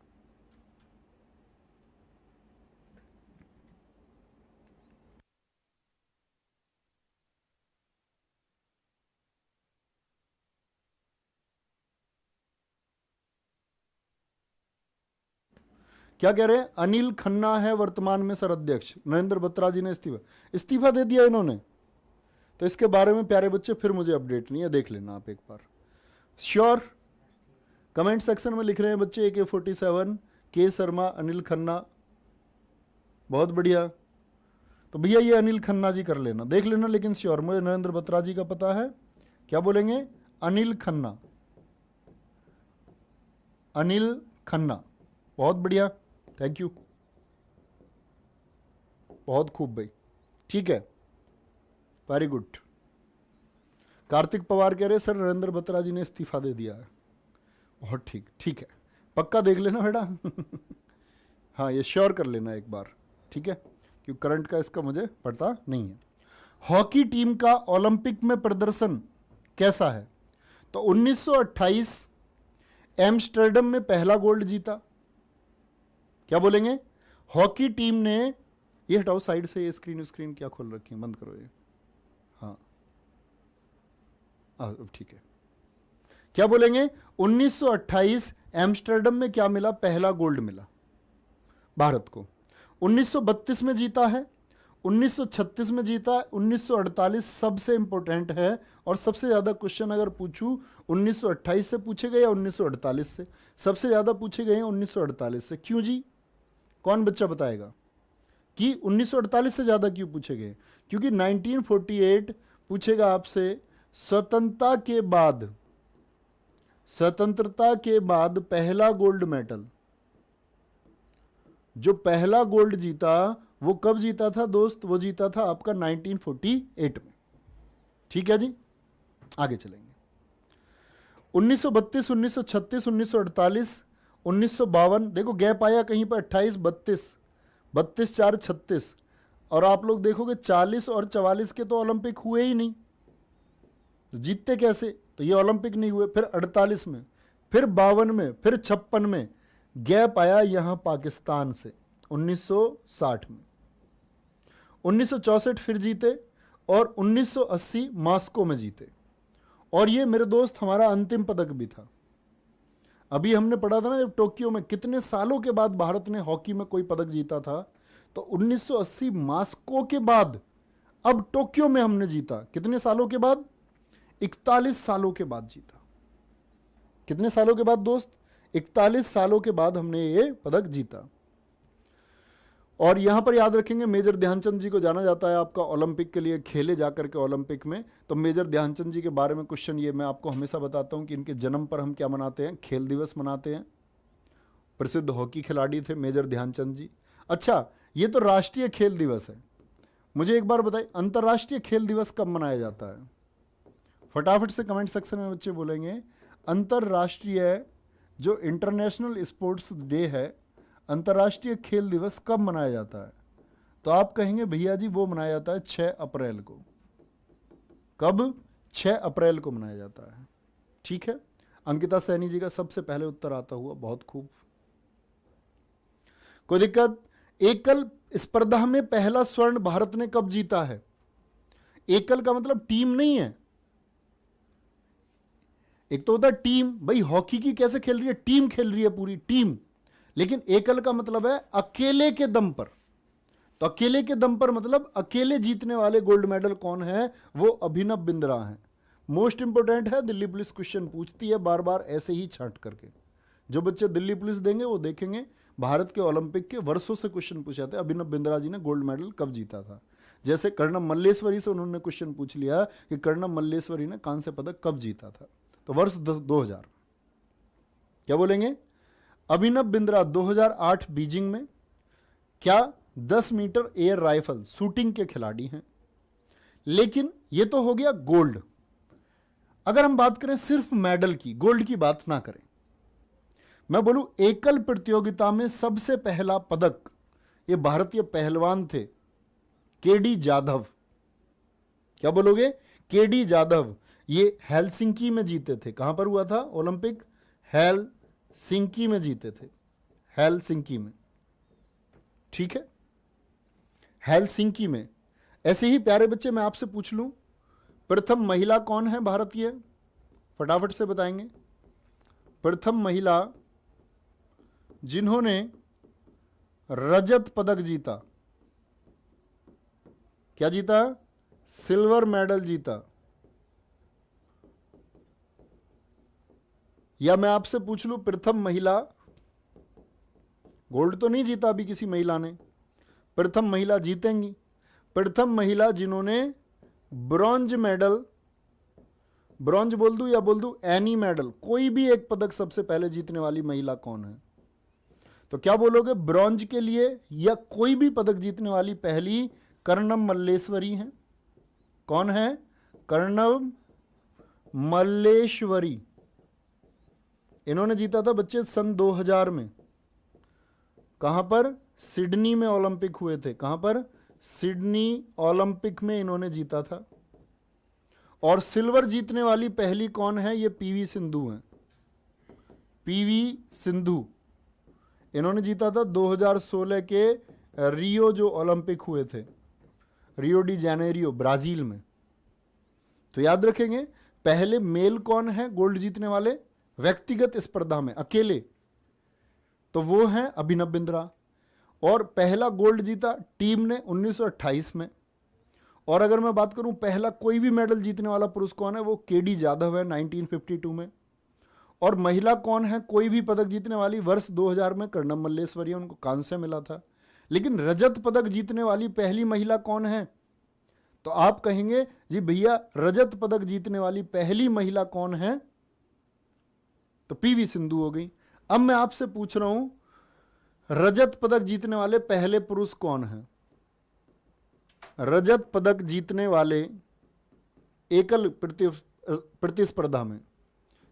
क्या कह रहे हैं? अनिल खन्ना है वर्तमान में सर अध्यक्ष, नरेंद्र बत्रा जी ने इस्तीफा दे दिया इन्होंने। तो इसके बारे में प्यारे बच्चे फिर मुझे अपडेट नहीं है, देख लेना आप एक बार। श्योर? कमेंट सेक्शन में लिख रहे हैं बच्चे AK-47, के शर्मा, अनिल खन्ना, बहुत बढ़िया। तो भैया ये अनिल खन्ना जी कर लेना, देख लेना, लेकिन श्योर। मुझे नरेंद्र बत्रा जी का पता है, क्या बोलेंगे? अनिल खन्ना, अनिल खन्ना, बहुत बढ़िया, थैंक यू, बहुत खूब भाई, ठीक है, वेरी गुड। कार्तिक पवार कह रहे सर नरेंद्र बत्रा जी ने इस्तीफा दे दिया है, बहुत ठीक, ठीक है, पक्का देख लेना बेटा। हाँ ये श्योर कर लेना एक बार, ठीक है, क्योंकि करंट का इसका मुझे पता नहीं है। हॉकी टीम का ओलंपिक में प्रदर्शन कैसा है? तो 1928 एम्स्टर्डम में पहला गोल्ड जीता, क्या बोलेंगे? हॉकी टीम ने, ये हटाओ साइड से, ये स्क्रीन क्या खोल रखी है, बंद करो ये, हाँ अब ठीक है। क्या बोलेंगे? 1928 एम्स्टर्डम में क्या मिला? पहला गोल्ड मिला भारत को। 1932 में जीता है, 1936 में जीता है, 1948 सबसे इंपॉर्टेंट है, और सबसे ज्यादा क्वेश्चन अगर पूछूं 1928 से पूछे गए या 1948 से? सबसे ज्यादा पूछे गए हैं 1948 से। क्यों जी? कौन बच्चा बताएगा कि 1948 से ज्यादा क्यों पूछे गए? क्योंकि 1948 पूछेगा आपसे स्वतंत्रता के बाद, स्वतंत्रता के बाद पहला गोल्ड मेडल, जो पहला गोल्ड जीता वो कब जीता था दोस्त? वो जीता था आपका 1948 में, ठीक है जी। आगे चलेंगे। 1932, 1936, 1948, 1952, देखो गैप आया कहीं पर 28, 32, 32, 4, 36, और आप लोग देखोगे 40 और 44 के तो ओलंपिक हुए ही नहीं, तो जीतते कैसे? तो ये ओलंपिक नहीं हुए। फिर 48 में, फिर 52 में, फिर 56 में, गैप आया यहां पाकिस्तान से 1960 में, 1964 फिर जीते, और 1980 मॉस्को में जीते। और ये मेरे दोस्त हमारा अंतिम पदक भी था। अभी हमने पढ़ा था ना जब टोक्यो में, कितने सालों के बाद भारत ने हॉकी में कोई पदक जीता था, तो 1980 मॉस्को के बाद अब टोक्यो में हमने जीता। कितने सालों के बाद? 41 सालों के बाद जीता। कितने सालों के बाद दोस्त? 41 सालों के बाद हमने ये पदक जीता। और यहां पर याद रखेंगे मेजर ध्यानचंद जी को जाना जाता है आपका ओलंपिक के लिए, खेले जाकर के ओलंपिक में। तो मेजर ध्यानचंद जी के बारे में क्वेश्चन ये मैं आपको हमेशा बताता हूं कि इनके जन्म पर हम क्या मनाते हैं? खेल दिवस मनाते हैं। प्रसिद्ध हॉकी खिलाड़ी थे मेजर ध्यानचंद जी। अच्छा, ये तो राष्ट्रीय खेल दिवस है। मुझे एक बार बताइए अंतर्राष्ट्रीय खेल दिवस कब मनाया जाता है? फटाफट से कमेंट सेक्शन में बच्चे बोलेंगे अंतर्राष्ट्रीय जो इंटरनेशनल स्पोर्ट्स डे है, अंतर्राष्ट्रीय खेल दिवस कब मनाया जाता है? तो आप कहेंगे भैया जी वो मनाया जाता है 6 अप्रैल को। कब? 6 अप्रैल को मनाया जाता है, ठीक है। अंकिता सैनी जी का सबसे पहले उत्तर आता हुआ, बहुत खूब, कोई दिक्कत? एकल स्पर्धा में पहला स्वर्ण भारत ने कब जीता है? एकल का मतलब टीम नहीं है, एक तो होता है टीम, भाई हॉकी की कैसे खेल रही है? टीम खेल रही है, पूरी टीम। लेकिन एकल का मतलब है अकेले के दम पर। तो अकेले के दम पर मतलब अकेले जीतने वाले गोल्ड मेडल कौन है? वो अभिनव बिंद्रा हैं। मोस्ट इंपोर्टेंट है, दिल्ली पुलिस क्वेश्चन पूछती है बार बार ऐसे ही छांट करके। जो बच्चे दिल्ली पुलिस देंगे वो देखेंगे भारत के ओलंपिक के वर्षों से क्वेश्चन पूछे जाते हैं, अभिनव बिंद्रा जी ने गोल्ड मेडल कब जीता था। जैसे कर्णम मल्लेश्वरी से उन्होंने क्वेश्चन पूछ लिया कि कर्णम मल्लेश्वरी ने कांस्य पदक कब जीता था, तो वर्ष 2000। क्या बोलेंगे? अभिनव बिंद्रा 2008 बीजिंग में क्या 10 मीटर एयर राइफल शूटिंग के खिलाड़ी हैं। लेकिन ये तो हो गया गोल्ड। अगर हम बात करें सिर्फ मेडल की, गोल्ड की बात ना करें, मैं बोलूं एकल प्रतियोगिता में सबसे पहला पदक ये भारतीय पहलवान थे केडी जाधव। क्या बोलोगे? केडी जाधव। ये हेलसिंकी में जीते थे। कहां पर हुआ था ओलंपिक? हेलसिंकी में जीते थे, हेलसिंकी में। ठीक है, हेलसिंकी में। ऐसे ही प्यारे बच्चे मैं आपसे पूछ लूं, प्रथम महिला कौन है भारतीय? फटाफट से बताएंगे। प्रथम महिला जिन्होंने रजत पदक जीता। क्या जीता? सिल्वर मेडल जीता। या मैं आपसे पूछ लूं प्रथम महिला, गोल्ड तो नहीं जीता अभी किसी महिला ने, प्रथम महिला जीतेंगी, प्रथम महिला जिन्होंने ब्रॉन्ज मेडल, ब्रॉन्ज बोल दूं या बोल दूं एनी मेडल, कोई भी एक पदक सबसे पहले जीतने वाली महिला कौन है? तो क्या बोलोगे? ब्रॉन्ज के लिए या कोई भी पदक जीतने वाली पहली कर्णम मल्लेश्वरी हैं। कौन है? कर्णम मल्लेश्वरी। इन्होंने जीता था बच्चे सन 2000 में। कहां पर? सिडनी में ओलंपिक हुए थे। कहां पर? सिडनी ओलंपिक में इन्होंने जीता था। और सिल्वर जीतने वाली पहली कौन है? ये पीवी सिंधु हैं। पीवी सिंधु। इन्होंने जीता था 2016 के रियो जो ओलंपिक हुए थे, रियो डी जेनेरियो ब्राजील में। तो याद रखेंगे पहले मेल कौन है गोल्ड जीतने वाले व्यक्तिगत स्पर्धा में अकेले? तो वो हैं अभिनव बिंद्रा। और पहला गोल्ड जीता टीम ने 1928 में। और अगर मैं बात करूं पहला कोई भी मेडल जीतने वाला पुरुष कौन है? वो केडी जाधव है 1952 में। और महिला कौन है कोई भी पदक जीतने वाली? वर्ष 2000 में कर्णम मल्लेश्वरी, उनको कांस्य मिला था। लेकिन रजत पदक जीतने वाली पहली महिला कौन है? तो आप कहेंगे जी भैया रजत पदक जीतने वाली पहली महिला कौन है? तो पीवी सिंधु हो गई। अब मैं आपसे पूछ रहा हूं रजत पदक जीतने वाले पहले पुरुष कौन है? रजत पदक जीतने वाले एकल प्रतिस्पर्धा में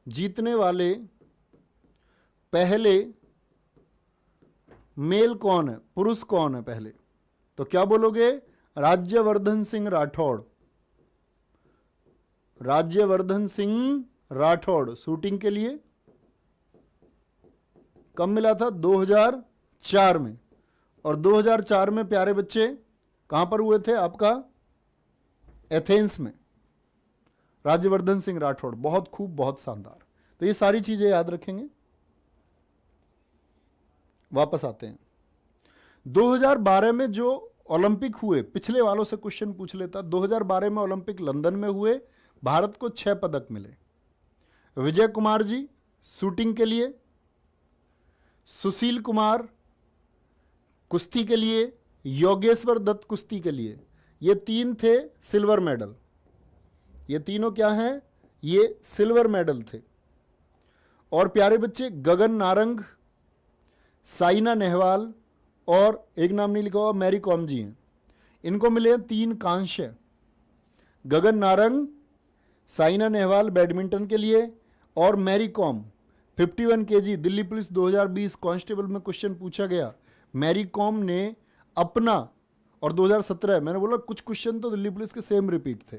जीतने वाले पहले मेल कौन है, पुरुष कौन है पहले? तो क्या बोलोगे? राज्यवर्धन सिंह राठौड़। राज्यवर्धन सिंह राठौड़ शूटिंग के लिए कब मिला था? 2004 में। और 2004 में प्यारे बच्चे कहां पर हुए थे? आपका एथेंस में। राज्यवर्धन सिंह राठौड़, बहुत खूब, बहुत शानदार। तो ये सारी चीजें याद रखेंगे। वापस आते हैं 2012 में जो ओलंपिक हुए, पिछले वालों से क्वेश्चन पूछ लेता। 2012 में ओलंपिक लंदन में हुए, भारत को 6 पदक मिले। विजय कुमार जी शूटिंग के लिए, सुशील कुमार कुश्ती के लिए, योगेश्वर दत्त कुश्ती के लिए, ये 3 थे सिल्वर मेडल। ये तीनों क्या हैं? ये सिल्वर मेडल थे। और प्यारे बच्चे गगन नारंग, साइना नेहवाल और एक नाम नहीं लिखा हुआ मैरी कॉम जी हैं, इनको मिले 3 कांस्य। गगन नारंग, साइना नेहवाल बैडमिंटन के लिए, और Mary Kom 51 KG. Delhi police 2020 constable में क्वेश्चन पूछा गया। मैरी कॉम ने अपना, और 2017 मैंने बोला कुछ क्वेश्चन तो दिल्ली पुलिस के सेम रिपीट थे।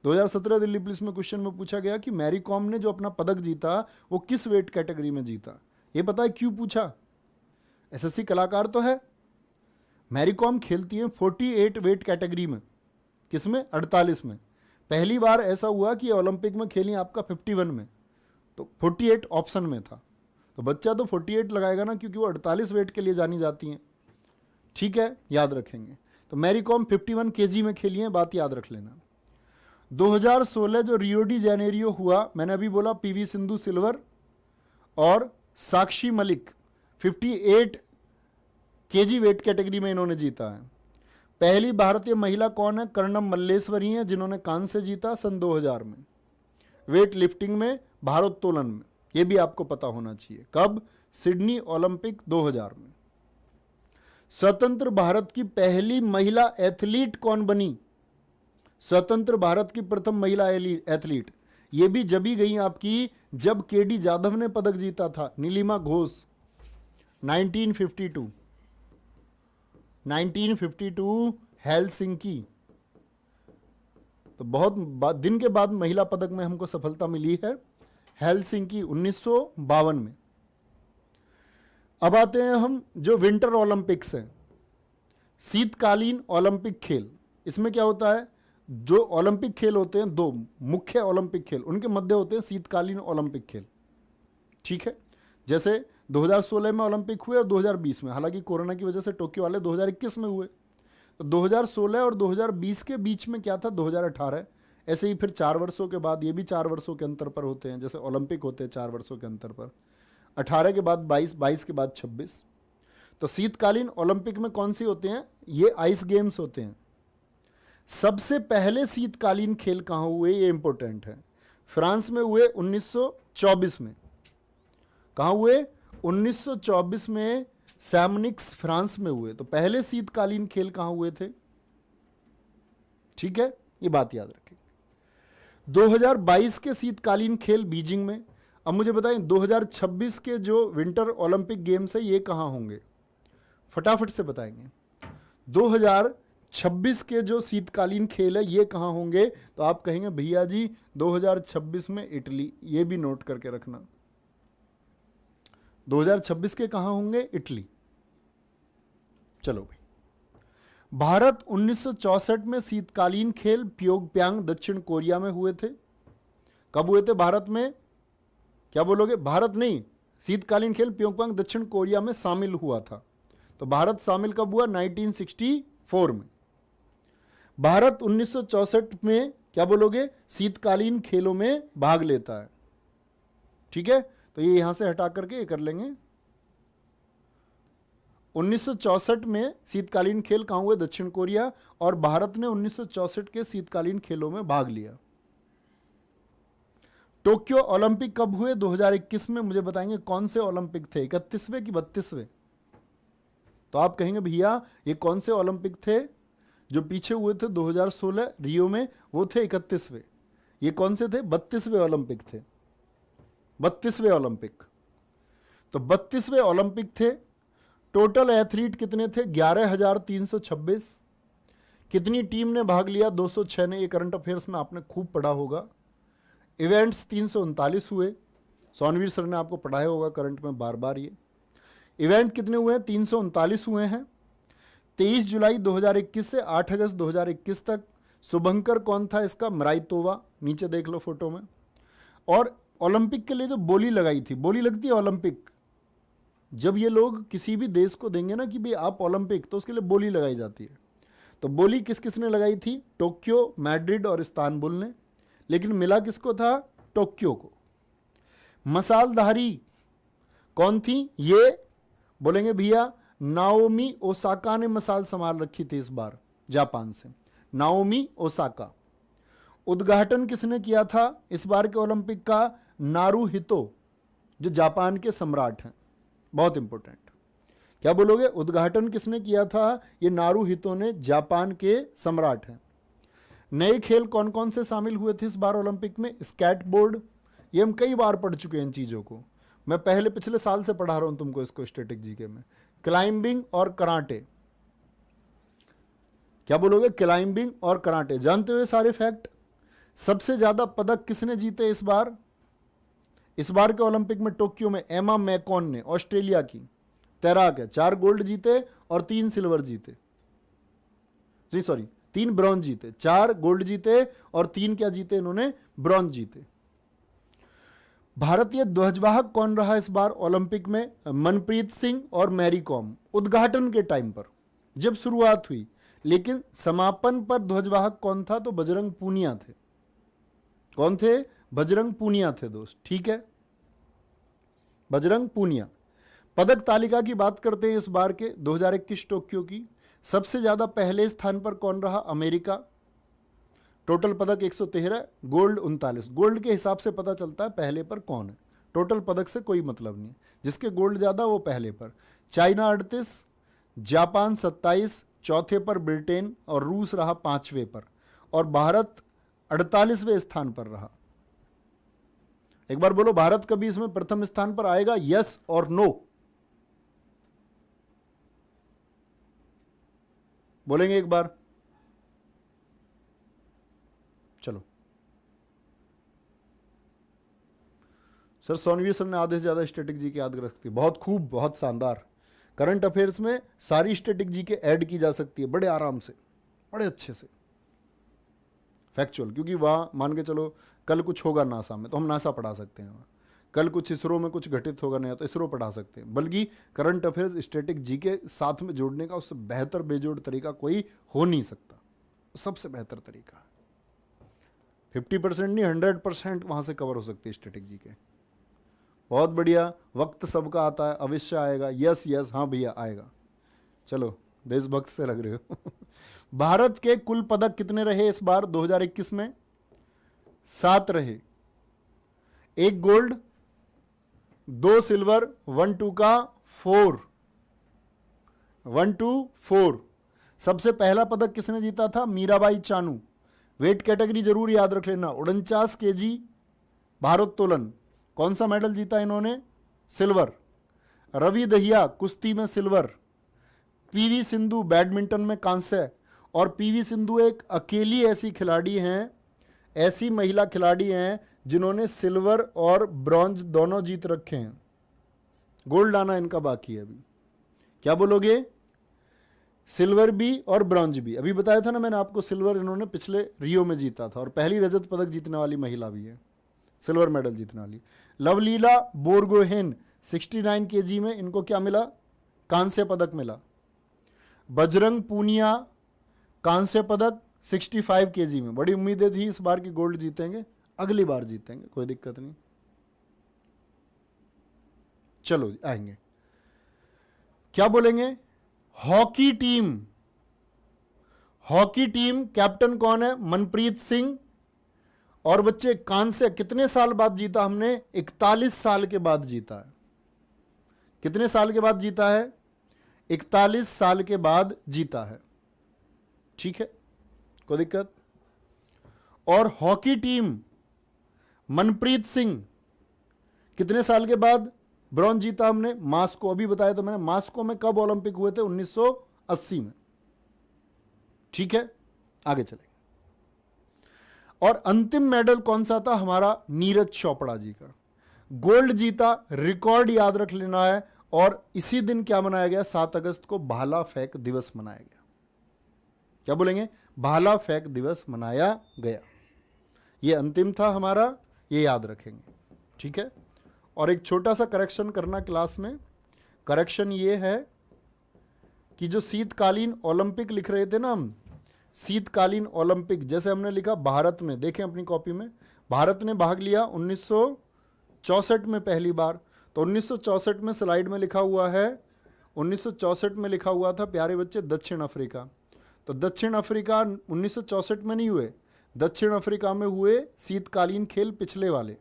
2017 दिल्ली पुलिस में क्वेश्चन में पूछा गया कि मैरी कॉम ने जो अपना पदक जीता वो किस वेट कैटेगरी में जीता। ये पता है क्यों पूछा? एसएससी कलाकार तो है। मैरी कॉम खेलती है 48 वेट कैटेगरी में। किसमें? 48 में। पहली बार ऐसा हुआ कि ओलंपिक में खेली आपका 51 में, तो 48 ऑप्शन में था। तो बच्चा तो 48 लगाएगा ना, क्योंकि वो 48 वेट के लिए जानी जाती हैं। ठीक है, याद रखेंगे। तो मैरी कॉम 51 केजी में खेली है, बात याद रख लेना। 2016 जो रियो डी जेनेरियो हुआ, मैंने अभी बोला पीवी सिंधु सिल्वर और Sakshi Malik 58 KG weight category में इन्होंने जीता है। पहली भारतीय महिला कौन है? कर्णम मल्लेश्वरी हैं, जिन्होंने कांस्य जीता सन 2000 में वेट लिफ्टिंग में, भारोत्तोलन में। ये भी आपको पता होना चाहिए। कब? सिडनी ओलंपिक 2000 में। स्वतंत्र भारत की पहली महिला एथलीट कौन बनी? स्वतंत्र भारत की प्रथम महिला एथलीट, ये भी जब ही गई आपकी जब केडी जाधव ने पदक जीता था, नीलिमा घोष, 1952 हेलसिंकी। तो बहुत दिन के बाद महिला पदक में हमको सफलता मिली है, हेलसिंकी 1952 में। अब आते हैं हम जो विंटर ओलंपिक्स हैं, शीतकालीन ओलंपिक खेल। इसमें क्या होता है, जो ओलंपिक खेल होते हैं, दो मुख्य ओलंपिक खेल, उनके मध्य होते हैं शीतकालीन ओलंपिक खेल। ठीक है, जैसे 2016 में ओलंपिक हुए और 2020 में, हालांकि कोरोना की वजह से टोक्यो वाले 2021 में हुए। तो 2016 और 2020 के बीच में क्या था, 2018। ऐसे ही फिर 4 वर्षों के बाद, ये भी 4 वर्षों के अंतर पर होते हैं, जैसे ओलंपिक होते हैं 4 वर्षों के अंतर पर, 18 के बाद 22, 22 के बाद 26। तो शीतकालीन ओलंपिक में कौन सी होते हैं, ये आइस गेम्स होते हैं। सबसे पहले शीतकालीन खेल कहाँ हुए, ये इंपॉर्टेंट है। फ्रांस में हुए 1924 में। कहाँ हुए, 1924 में सैमनिक्स फ्रांस में हुए। तो पहले शीतकालीन खेल कहाँ हुए थे? ठीक है, ये बात याद रखें। 2022 के शीतकालीन खेल बीजिंग में। अब मुझे बताएं 2026 के जो विंटर ओलंपिक गेम्स है ये कहाँ होंगे, फटाफट से बताएंगे। 2026 के जो शीतकालीन खेल है ये कहाँ होंगे, तो आप कहेंगे भैया जी 2026 में इटली। ये भी नोट करके रखना, 2026 के कहाँ होंगे, इटली। चलो भाई, भारत 1964 में शीतकालीन खेल प्योंगयांग दक्षिण कोरिया में हुए थे। कब हुए थे भारत में, क्या बोलोगे, भारत नहीं, शीतकालीन खेल प्योंगयांग दक्षिण कोरिया में शामिल हुआ था। तो भारत शामिल कब हुआ, 1964 में। भारत 1964 में क्या बोलोगे, शीतकालीन खेलों में भाग लेता है। ठीक है, तो ये यहां से हटा करके ये कर लेंगे। 1964 में शीतकालीन खेल कहां हुए, दक्षिण कोरिया, और भारत ने 1964 के शीतकालीन खेलों में भाग लिया। टोक्यो ओलंपिक कब हुए, 2021 में। मुझे बताएंगे कौन से ओलंपिक थे, 31वें कि 32वें? तो आप कहेंगे भैया ये कौन से ओलंपिक थे जो पीछे हुए थे 2016 रियो में, वो थे 31वें। ये कौन से थे, 32वें ओलंपिक थे, 32वें ओलंपिक। तो 32वें ओलंपिक थे। टोटल एथलीट कितने थे, 11,326। कितनी टीम ने भाग लिया, 206 ने। ये करंट अफेयर्स में आपने खूब पढ़ा होगा। इवेंट्स 339 हुए, सोनवीर सर ने आपको पढ़ाया होगा करंट में बार बार। ये इवेंट कितने हुए हैं, 339 हुए हैं। 23 जुलाई 2021 से 8 अगस्त 2021 तक। शुभंकर कौन था इसका, मराइतोवा, नीचे देख लो फोटो में। और ओलंपिक के लिए जो बोली लगाई थी, बोली लगती है ओलंपिक, जब ये लोग किसी भी देश को देंगे ना कि भाई आप ओलंपिक, तो उसके लिए बोली लगाई जाती है। तो बोली किस किस ने लगाई थी, टोक्यो, मैड्रिड और इस्तांबुल ने। लेकिन मिला किसको था, टोक्यो को। मसालधारी कौन थी, ये बोलेंगे भैया नाओमी ओसाका ने मसाल संभाल रखी थी इस बार जापान से, नाओमी ओसाका। उद्घाटन किसने किया था इस बार के ओलंपिक का, नारुहितो, जो जापान के सम्राट हैं। बहुत इंपॉर्टेंट, क्या बोलोगे, उद्घाटन किसने किया था, ये नारुहितो ने, जापान के सम्राट हैं। नए खेल कौन कौन से शामिल हुए थे इस बार ओलंपिक में, स्केटबोर्ड, ये हम कई बार पढ़ चुके हैं इन चीज़ों को, मैं पिछले साल से पढ़ा रहा हूं तुमको इसको स्टैटिक जीके में। क्लाइंबिंग और कराटे, क्या बोलोगे, क्लाइंबिंग और कराटे। जानते हो ये सारे फैक्ट। सबसे ज्यादा पदक किसने जीते इस बार के ओलंपिक में, टोक्यो में, एमा मैकॉन ने, ऑस्ट्रेलिया की तैराक है। 4 गोल्ड जीते और 3 सिल्वर जीते, जी सॉरी 3 ब्रॉन्ज जीते। 4 गोल्ड जीते और 3 क्या जीते इन्होंने, ब्रॉन्ज जीते। भारतीय ध्वजवाहक कौन रहा इस बार ओलंपिक में, मनप्रीत सिंह और मैरी कॉम। उद्घाटन के टाइम पर जब शुरुआत हुई, लेकिन समापन पर ध्वजवाहक कौन था, तो बजरंग पूनिया थे। कौन थे, बजरंग पूनिया थे दोस्त। ठीक है, बजरंग पूनिया। पदक तालिका की बात करते हैं इस बार के 2021 टोक्यो की। सबसे ज्यादा पहले स्थान पर कौन रहा, अमेरिका। टोटल पदक 113, गोल्ड 39। गोल्ड के हिसाब से पता चलता है पहले पर कौन है। टोटल पदक से कोई मतलब नहीं है। जिसके गोल्ड ज़्यादा वो पहले पर। चाइना 38, जापान 27, चौथे पर ब्रिटेन और रूस रहा 5वें पर, और भारत 48वें स्थान पर रहा। एक बार बोलो, भारत कभी इसमें प्रथम स्थान पर आएगा? यस और नो बोलेंगे एक बार? चलो सर, सोनवीर सर ने आधे से ज्यादा स्टैटिक जी के याद कर सकती है। बहुत खूब, बहुत शानदार। करंट अफेयर्स में सारी स्टैटिक जी के ऐड की जा सकती है बड़े आराम से, बड़े अच्छे से, फैक्चुअल। क्योंकि वहाँ मान के चलो कल कुछ होगा नासा में तो हम नासा पढ़ा सकते हैं, वहाँ कल कुछ इसरो में कुछ घटित होगा नया तो इसरो पढ़ा सकते हैं। बल्कि करंट अफेयर्स स्टैटिक जी के साथ में जोड़ने का उससे बेहतर बेजोड़ तरीका कोई हो नहीं सकता, सबसे बेहतर तरीका। 50% नहीं 100% वहाँ से कवर हो सकती है स्टैटिक जी के। बहुत बढ़िया। वक्त सबका आता है, अवश्य आएगा। यस यस, हाँ भैया आएगा। चलो देशभक्त से लग रहे हो। भारत के कुल पदक कितने रहे इस बार 2021 में? 7 रहे। 1 गोल्ड, 2 सिल्वर, 1 2 का 4, 1 2 4। सबसे पहला पदक किसने जीता था? मीराबाई चानू। वेट कैटेगरी जरूर याद रख लेना, 49 केजी भारोत्तोलन। कौन सा मेडल जीता इन्होंने? सिल्वर। रवि दहिया कुश्ती में सिल्वर। पीवी सिंधु बैडमिंटन में कांस्य। और पीवी सिंधु एक अकेली ऐसी खिलाड़ी हैं, ऐसी महिला खिलाड़ी हैं जिन्होंने सिल्वर और ब्रॉन्ज दोनों जीत रखे हैं। गोल्ड आना इनका बाकी है अभी। क्या बोलोगे? सिल्वर भी और ब्रॉन्ज भी। अभी बताया था ना मैंने आपको, सिल्वर इन्होंने पिछले रियो में जीता था और पहली रजत पदक जीतने वाली महिला भी है, सिल्वर मेडल जीतने वाली। लवलीला बोरगोहेन 69 केजी में, इनको क्या मिला? कांस्य पदक मिला। बजरंग पूनिया कांस्य पदक 65 केजी में। बड़ी उम्मीदें थी इस बार की गोल्ड जीतेंगे, अगली बार जीतेंगे, कोई दिक्कत नहीं। चलो आएंगे। क्या बोलेंगे? Hockey team. Hockey team captain कौन है? मनप्रीत सिंह। और बच्चे कांस्य कितने साल बाद जीता हमने? 41 साल के बाद जीता है। कितने साल के बाद जीता है? 41 साल के बाद जीता है। ठीक है, कोई दिक्कत? और हॉकी टीम मनप्रीत सिंह कितने साल के बाद ब्रॉन्ज जीता हमने? मास्को। अभी बताया था मैंने, मास्को में कब ओलंपिक हुए थे? 1980 में। ठीक है, आगे चलेंगे। और अंतिम मेडल कौन सा था हमारा? नीरज चोपड़ा जी का। गोल्ड जीता, रिकॉर्ड याद रख लेना है। और इसी दिन क्या मनाया गया? 7 अगस्त को भाला फेंक दिवस मनाया गया। क्या बोलेंगे? भाला फेंक दिवस मनाया गया। ये अंतिम था हमारा, ये याद रखेंगे। ठीक है। और एक छोटा सा करेक्शन करना क्लास में। करेक्शन ये है कि जो शीतकालीन ओलंपिक लिख रहे थे ना हम, शीतकालीन ओलंपिक, जैसे हमने लिखा भारत में, देखें अपनी कॉपी में, भारत ने भाग लिया 1964 में पहली बार। तो 1964 में स्लाइड में लिखा हुआ है, 1964 में लिखा हुआ था प्यारे बच्चे दक्षिण अफ्रीका। तो दक्षिण अफ्रीका 1964 में नहीं हुए, दक्षिण अफ्रीका में हुए शीतकालीन खेल पिछले वाले।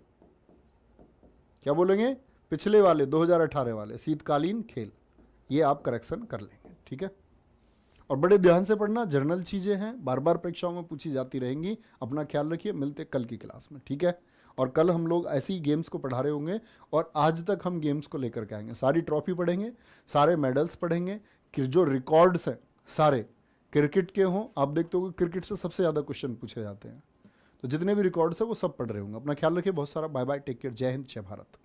क्या बोलेंगे? पिछले वाले 2018 वाले शीतकालीन खेल। ये आप करेक्शन कर लेंगे। ठीक है। और बड़े ध्यान से पढ़ना, जर्नल चीज़ें हैं, बार बार परीक्षाओं में पूछी जाती रहेंगी। अपना ख्याल रखिए, मिलते कल की क्लास में। ठीक है। और कल हम लोग ऐसी गेम्स को पढ़ा रहे होंगे और आज तक हम गेम्स को लेकर के आएंगे। सारी ट्रॉफी पढ़ेंगे, सारे मेडल्स पढ़ेंगे, कि जो रिकॉर्ड्स हैं सारे क्रिकेट के हों। आप देखते हो क्रिकेट से सबसे ज़्यादा क्वेश्चन पूछे जाते हैं, तो जितने भी रिकॉर्ड्स हैं वो सब पढ़ रहे होंगे। अपना ख्याल रखिए। बहुत सारा बाय बाय, टेक केयर, जय हिंद, जय भारत।